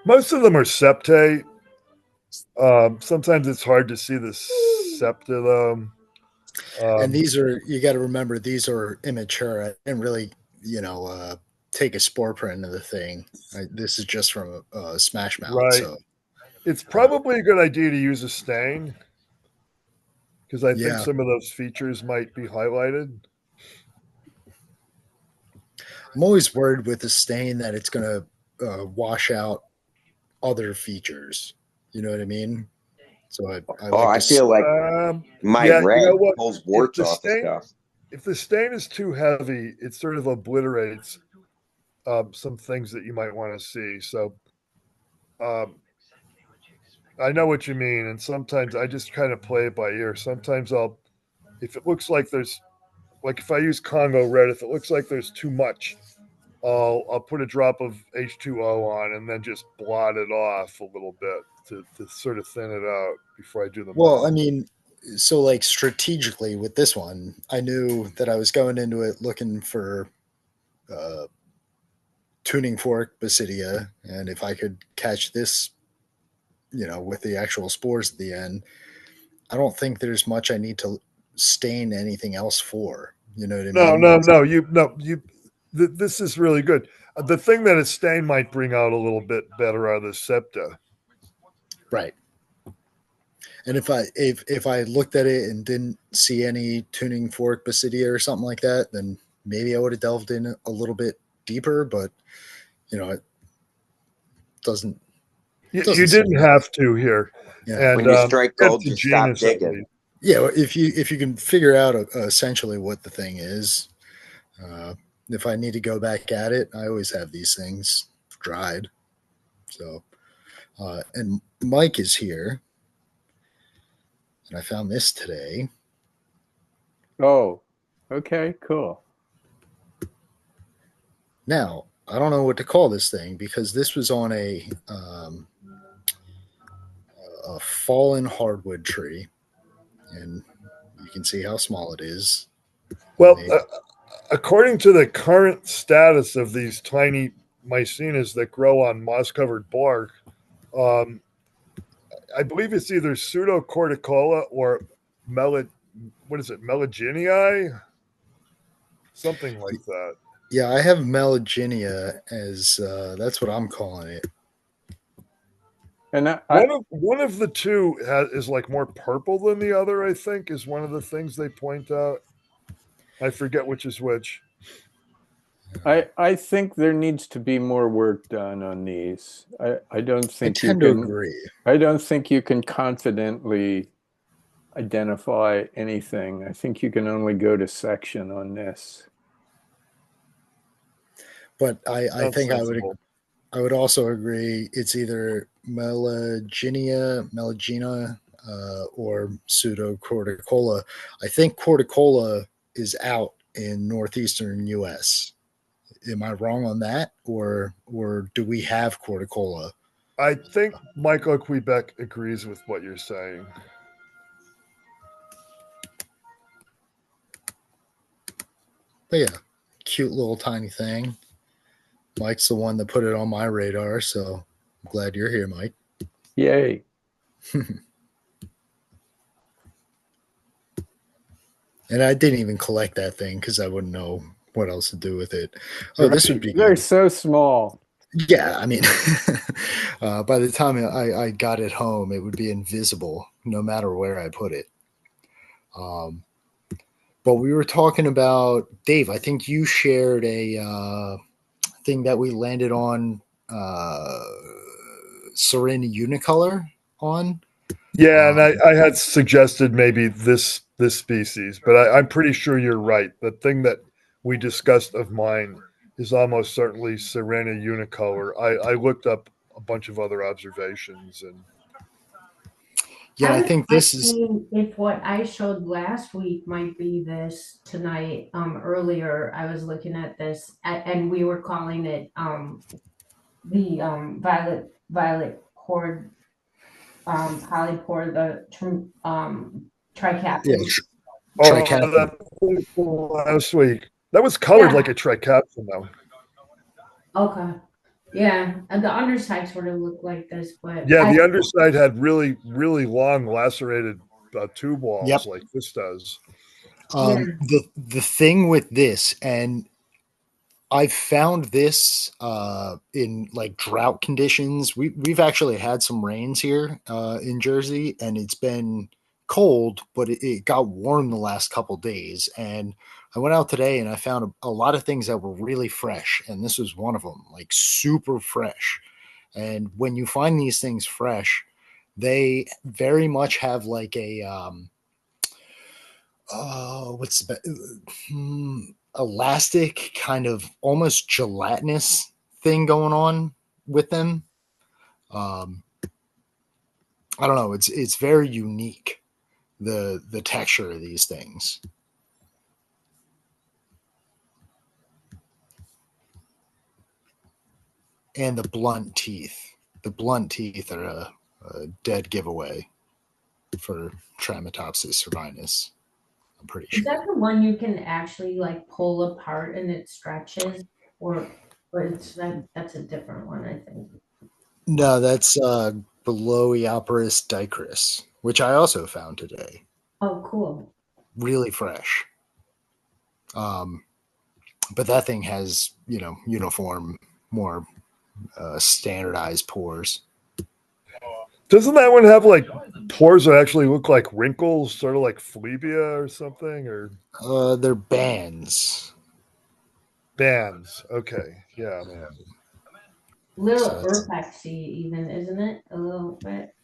most of them are septae. Sometimes it's hard to see the septa though. And these are, you got to remember, these are immature. I didn't really, take a spore print of the thing. This is just from a smash mount. Right. So it's probably a good idea to use a stain because I think Yeah. some of those features might be highlighted. I'm always worried with the stain that it's going to wash out other features. You know what I mean? So I feel like my red you know what? pulls warts off the stain, stuff. If the stain is too heavy, it sort of obliterates some things that you might want to see. So I know what you mean, and sometimes I just kind of play it by ear. Sometimes if it looks like there's, like if I use Congo red, if it looks like there's too much, I'll put a drop of H2O on and then just blot it off a little bit to sort of thin it out before I do the Well, mount. I mean, so like strategically with this one, I knew that I was going into it looking for tuning fork basidia, and if I could catch this, with the actual spores at the end, I don't think there's much I need to stain anything else for. You know what I mean? This is really good. The thing that a stain might bring out a little bit better are the septa. Right. And if I looked at it and didn't see any tuning fork basidia or something like that, then maybe I would have delved in a little bit deeper. But it doesn't. You didn't have to here. Yeah. When you strike gold, it's a you stop genus at digging. least. Yeah, if you can figure out essentially what the thing is, if I need to go back at it, I always have these things dried. So, and Mike is here, and I found this today. Oh, okay, cool. Now, I don't know what to call this thing because this was on a fallen hardwood tree, and you can see how small it is. Well, according to the current status of these tiny mycenas that grow on moss-covered bark, I believe it's either pseudocorticola or melogenii? Something like that. Yeah, I have melogenea as that's what I'm calling it. And one of the two is like more purple than the other, I think, is one of the things they point out. I forget which is which. I think there needs to be more work done on these. I don't think I tend to agree. I don't think you can confidently identify anything. I think you can only go to section on this. But I think I would also agree it's either melagenia, or pseudocorticola. I think corticola is out in northeastern U.S. Am I wrong on that, or do we have corticola? I think Michael Quebec agrees with what you're saying. But yeah, cute little tiny thing. Mike's the one that put it on my radar, so I'm glad you're here, Mike. Yay. And I didn't even collect that thing because I wouldn't know what else to do with it. Oh, Right. this would be good. They're so small. Yeah, I mean, by the time I got it home, it would be invisible no matter where I put it. But we were talking about, Dave, I think you shared a thing that we landed on Serena unicolor on. Yeah, and I had suggested maybe this species, but I'm pretty sure you're right. The thing that we discussed of mine is almost certainly Sirena unicolor. I looked up a bunch of other observations, and yeah, I was think this is asking if what I showed last week might be this tonight. Earlier I was looking at this and we were calling it the violet cord polypore, the yeah, tricapsule. tricap. that last week that was colored Yeah. like a tricapsule though. Okay. Yeah, and the underside sort of looked like this, but Yeah, the underside had really long lacerated tube walls Yep. like this does. The thing with this, and I've found this in like drought conditions. We've actually had some rains here in Jersey, and it's been cold, but it got warm the last couple days. And I went out today and I found a lot of things that were really fresh, and this was one of them, like super fresh. And when you find these things fresh, they very much have like a what's the elastic kind of almost gelatinous thing going on with them. I don't know. It's very unique, the texture of these things. And the blunt teeth. The blunt teeth are a dead giveaway for Tramatopsis cervinus. I'm pretty is sure. that the one you can actually like pull apart and it stretches, or it's that's a different one, I think. No, that's Beloeoperus dicris, which I also found today. Oh, cool. Really fresh. But that thing has, uniform, more standardized pores. Doesn't that one have like pores that actually look like wrinkles, sort of like phlebia or something? Or they're bands. Bands. Okay. Yeah. Little So it's- urpexy even, isn't it? A little bit.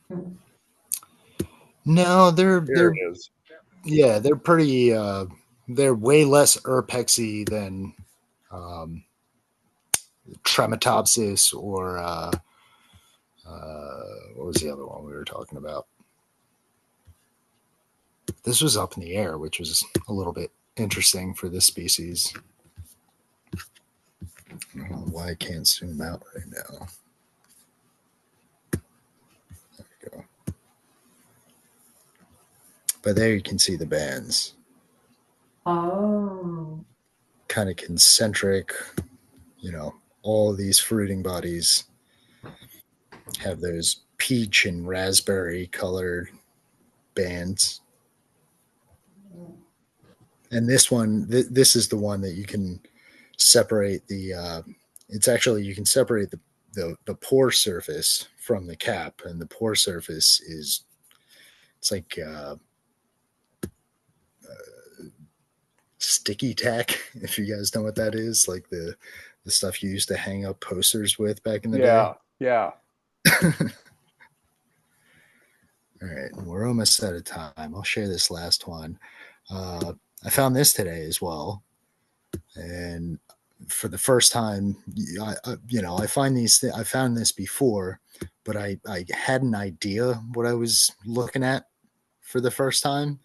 No, Here they're it is. yeah, they're pretty. They're way less urpexy than Trematopsis or what was the other one we were talking about? This was up in the air, which was a little bit interesting for this species. I don't know why I can't zoom out right now. There we go. But there you can see the bands. Oh. Kind of concentric, all of these fruiting bodies have those peach and raspberry colored bands. And this one, this is the one that you can separate the. It's actually you can separate the pore surface from the cap, and the pore surface it's like sticky tack. If you guys know what that is, like the stuff you used to hang up posters with back in the day. Yeah. All right, we're almost out of time. I'll share this last one. I found this today as well, and for the first time, I find these. I found this before, but I had an idea what I was looking at for the first time,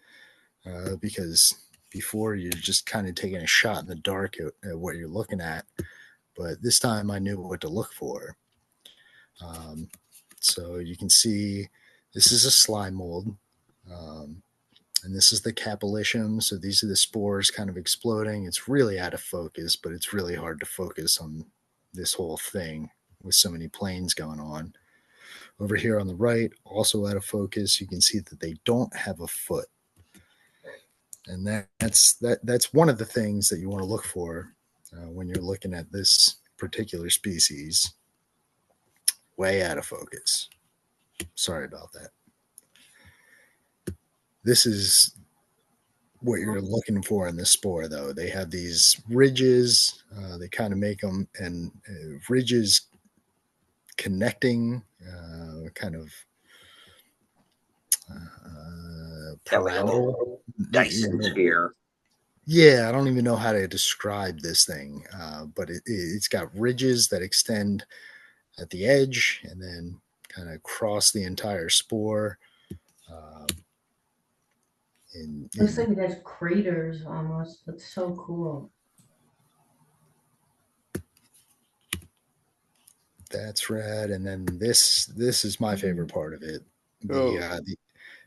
because before you're just kind of taking a shot in the dark at what you're looking at, but this time I knew what to look for. So you can see this is a slime mold. And this is the capillicium. So these are the spores kind of exploding. It's really out of focus, but it's really hard to focus on this whole thing with so many planes going on. Over here on the right, also out of focus, you can see that they don't have a foot. And that's one of the things that you want to look for when you're looking at this particular species. way out of focus. Sorry about that. This is what you're looking for in the spore, though. They have these ridges. They kind of make them, and ridges connecting, kind of pyramidal. Dyson sphere. Yeah, I don't even know how to describe this thing, but it's got ridges that extend at the edge and then kind of cross the entire spore. Looks like it has craters almost. That's so cool. That's red, and then this is my favorite part of it. Oh.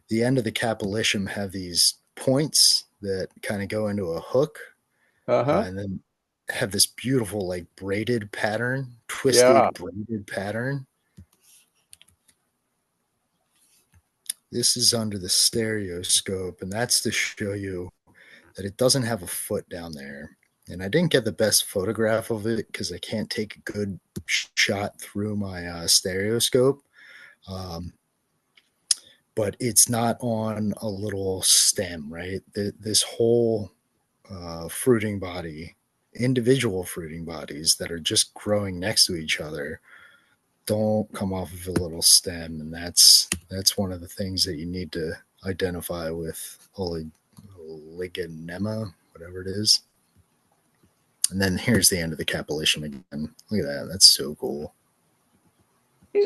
The end of the capillicium have these points that kind of go into a hook, and then have this beautiful like braided pattern, twisted braided pattern. This is under the stereoscope, and that's to show you that it doesn't have a foot down there. And I didn't get the best photograph of it because I can't take a good shot through my stereoscope. But it's not on a little stem, right? This whole fruiting body, individual fruiting bodies that are just growing next to each other, don't come off of a little stem, and that's one of the things that you need to identify with Leccinellum, whatever it is. And then here's the end of the capillicium again. Look at that. That's so cool.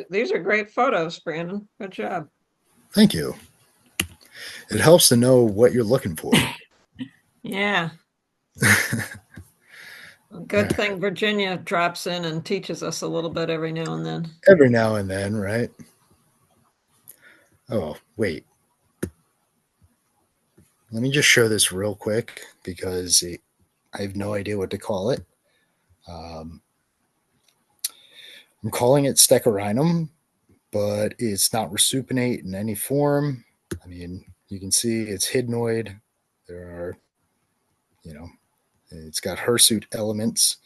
These are great photos, Brandon. Good job. Thank you. It helps to know what you're looking for. Yeah. Good thing Virginia drops in and teaches us a little bit every now and then. Every now and then, right? Oh, wait. Let me just show this real quick because I have no idea what to call it. I'm calling it Stecherinum, but it's not resupinate in any form. I mean, you can see it's hydnoid. There are, it's got hirsute elements.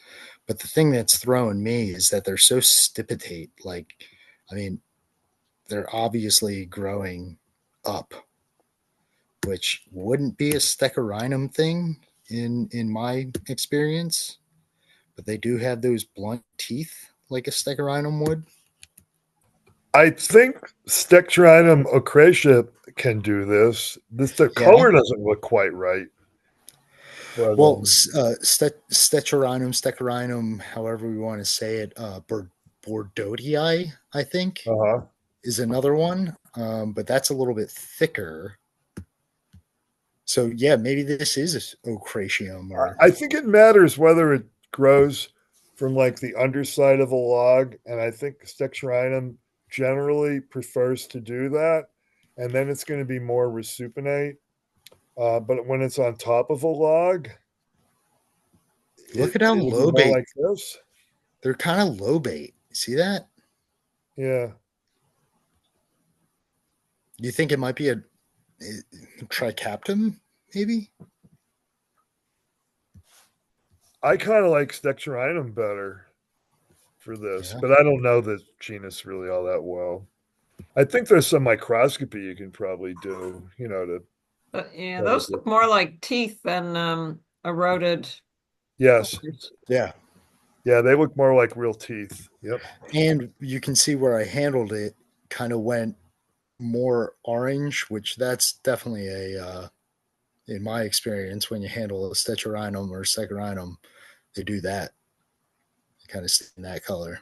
But the thing that's throwing me is that they're so stipitate. Like, I mean, they're obviously growing up, which wouldn't be a Stecherinum thing in my experience. But they do have those blunt teeth like a Stecherinum would. I think Stecherinum ocratia can do this. The color doesn't look quite right. But, well, Stecherinum, however we want to say it, Bordeauxii, I think, is another one. But that's a little bit thicker. So, yeah, maybe this is ocratium. I think it matters whether it grows from like the underside of a log, and I think Stecherinum generally prefers to do that, and then it's going to be more resupinate. But when it's on top of a log, look at how lobate. Like this. They're kind of lobate. See that? Yeah. You think it might be a Tricaptum, maybe? I kind of like Stecherinum better for this, but I don't know the genus really all that well. I think there's some microscopy you can probably do, to. Yeah, those look more like teeth than eroded. Yes. Yeah. Yeah, they look more like real teeth. Yep. And you can see where I handled it kind of went more orange, which that's definitely in my experience, when you handle a Stecherinum or Stecherinum, they do that. They kind of stay in that color.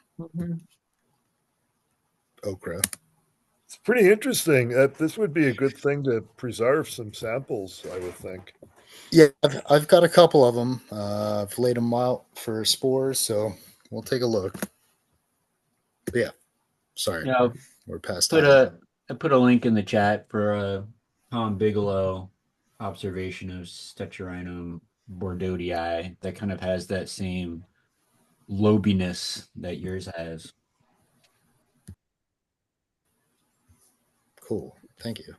Ochre. It's pretty interesting. This would be a good thing to preserve some samples, I would think. Yeah, I've got a couple of them. I've laid them out for spores, so we'll take a look. But yeah, sorry, we're past time. I put a link in the chat for Tom Bigelow observation of Stecherinum Bordeauxii that kind of has that same lobiness that yours has. Cool. Thank you.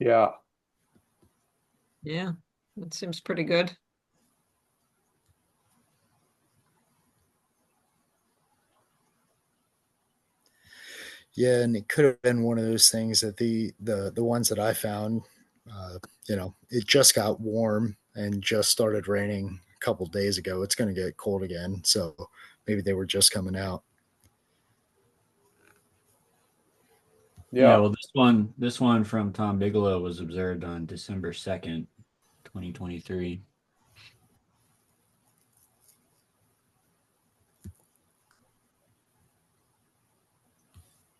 Yeah. Yeah, that seems pretty good. Yeah, and it could have been one of those things that the ones that I found, it just got warm and just started raining a couple days ago. It's going to get cold again, so maybe they were just coming out. Yeah, well, this one from Tom Bigelow was observed on December 2nd, 2023.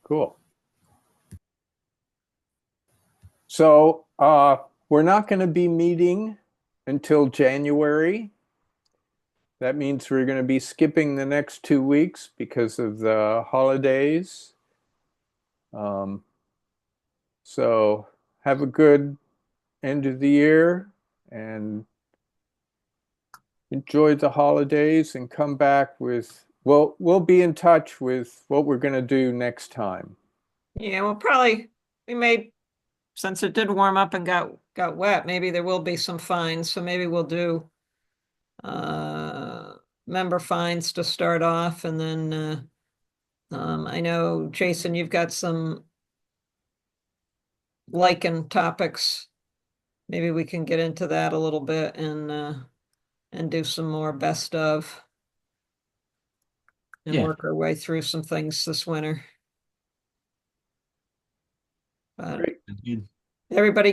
Cool. So we're not going to be meeting until January. That means we're going to be skipping the next 2 weeks because of the holidays. So have a good end of the year and enjoy the holidays and come back with, well, we'll be in touch with what we're going to do next time. Yeah, well, we may, since it did warm up and got wet, maybe there will be some fines. So maybe we'll do member fines to start off, and then I know, Jason, you've got some lichen topics. Maybe we can get into that a little bit and do some more best of and work our way through some things this winter. But Great. everybody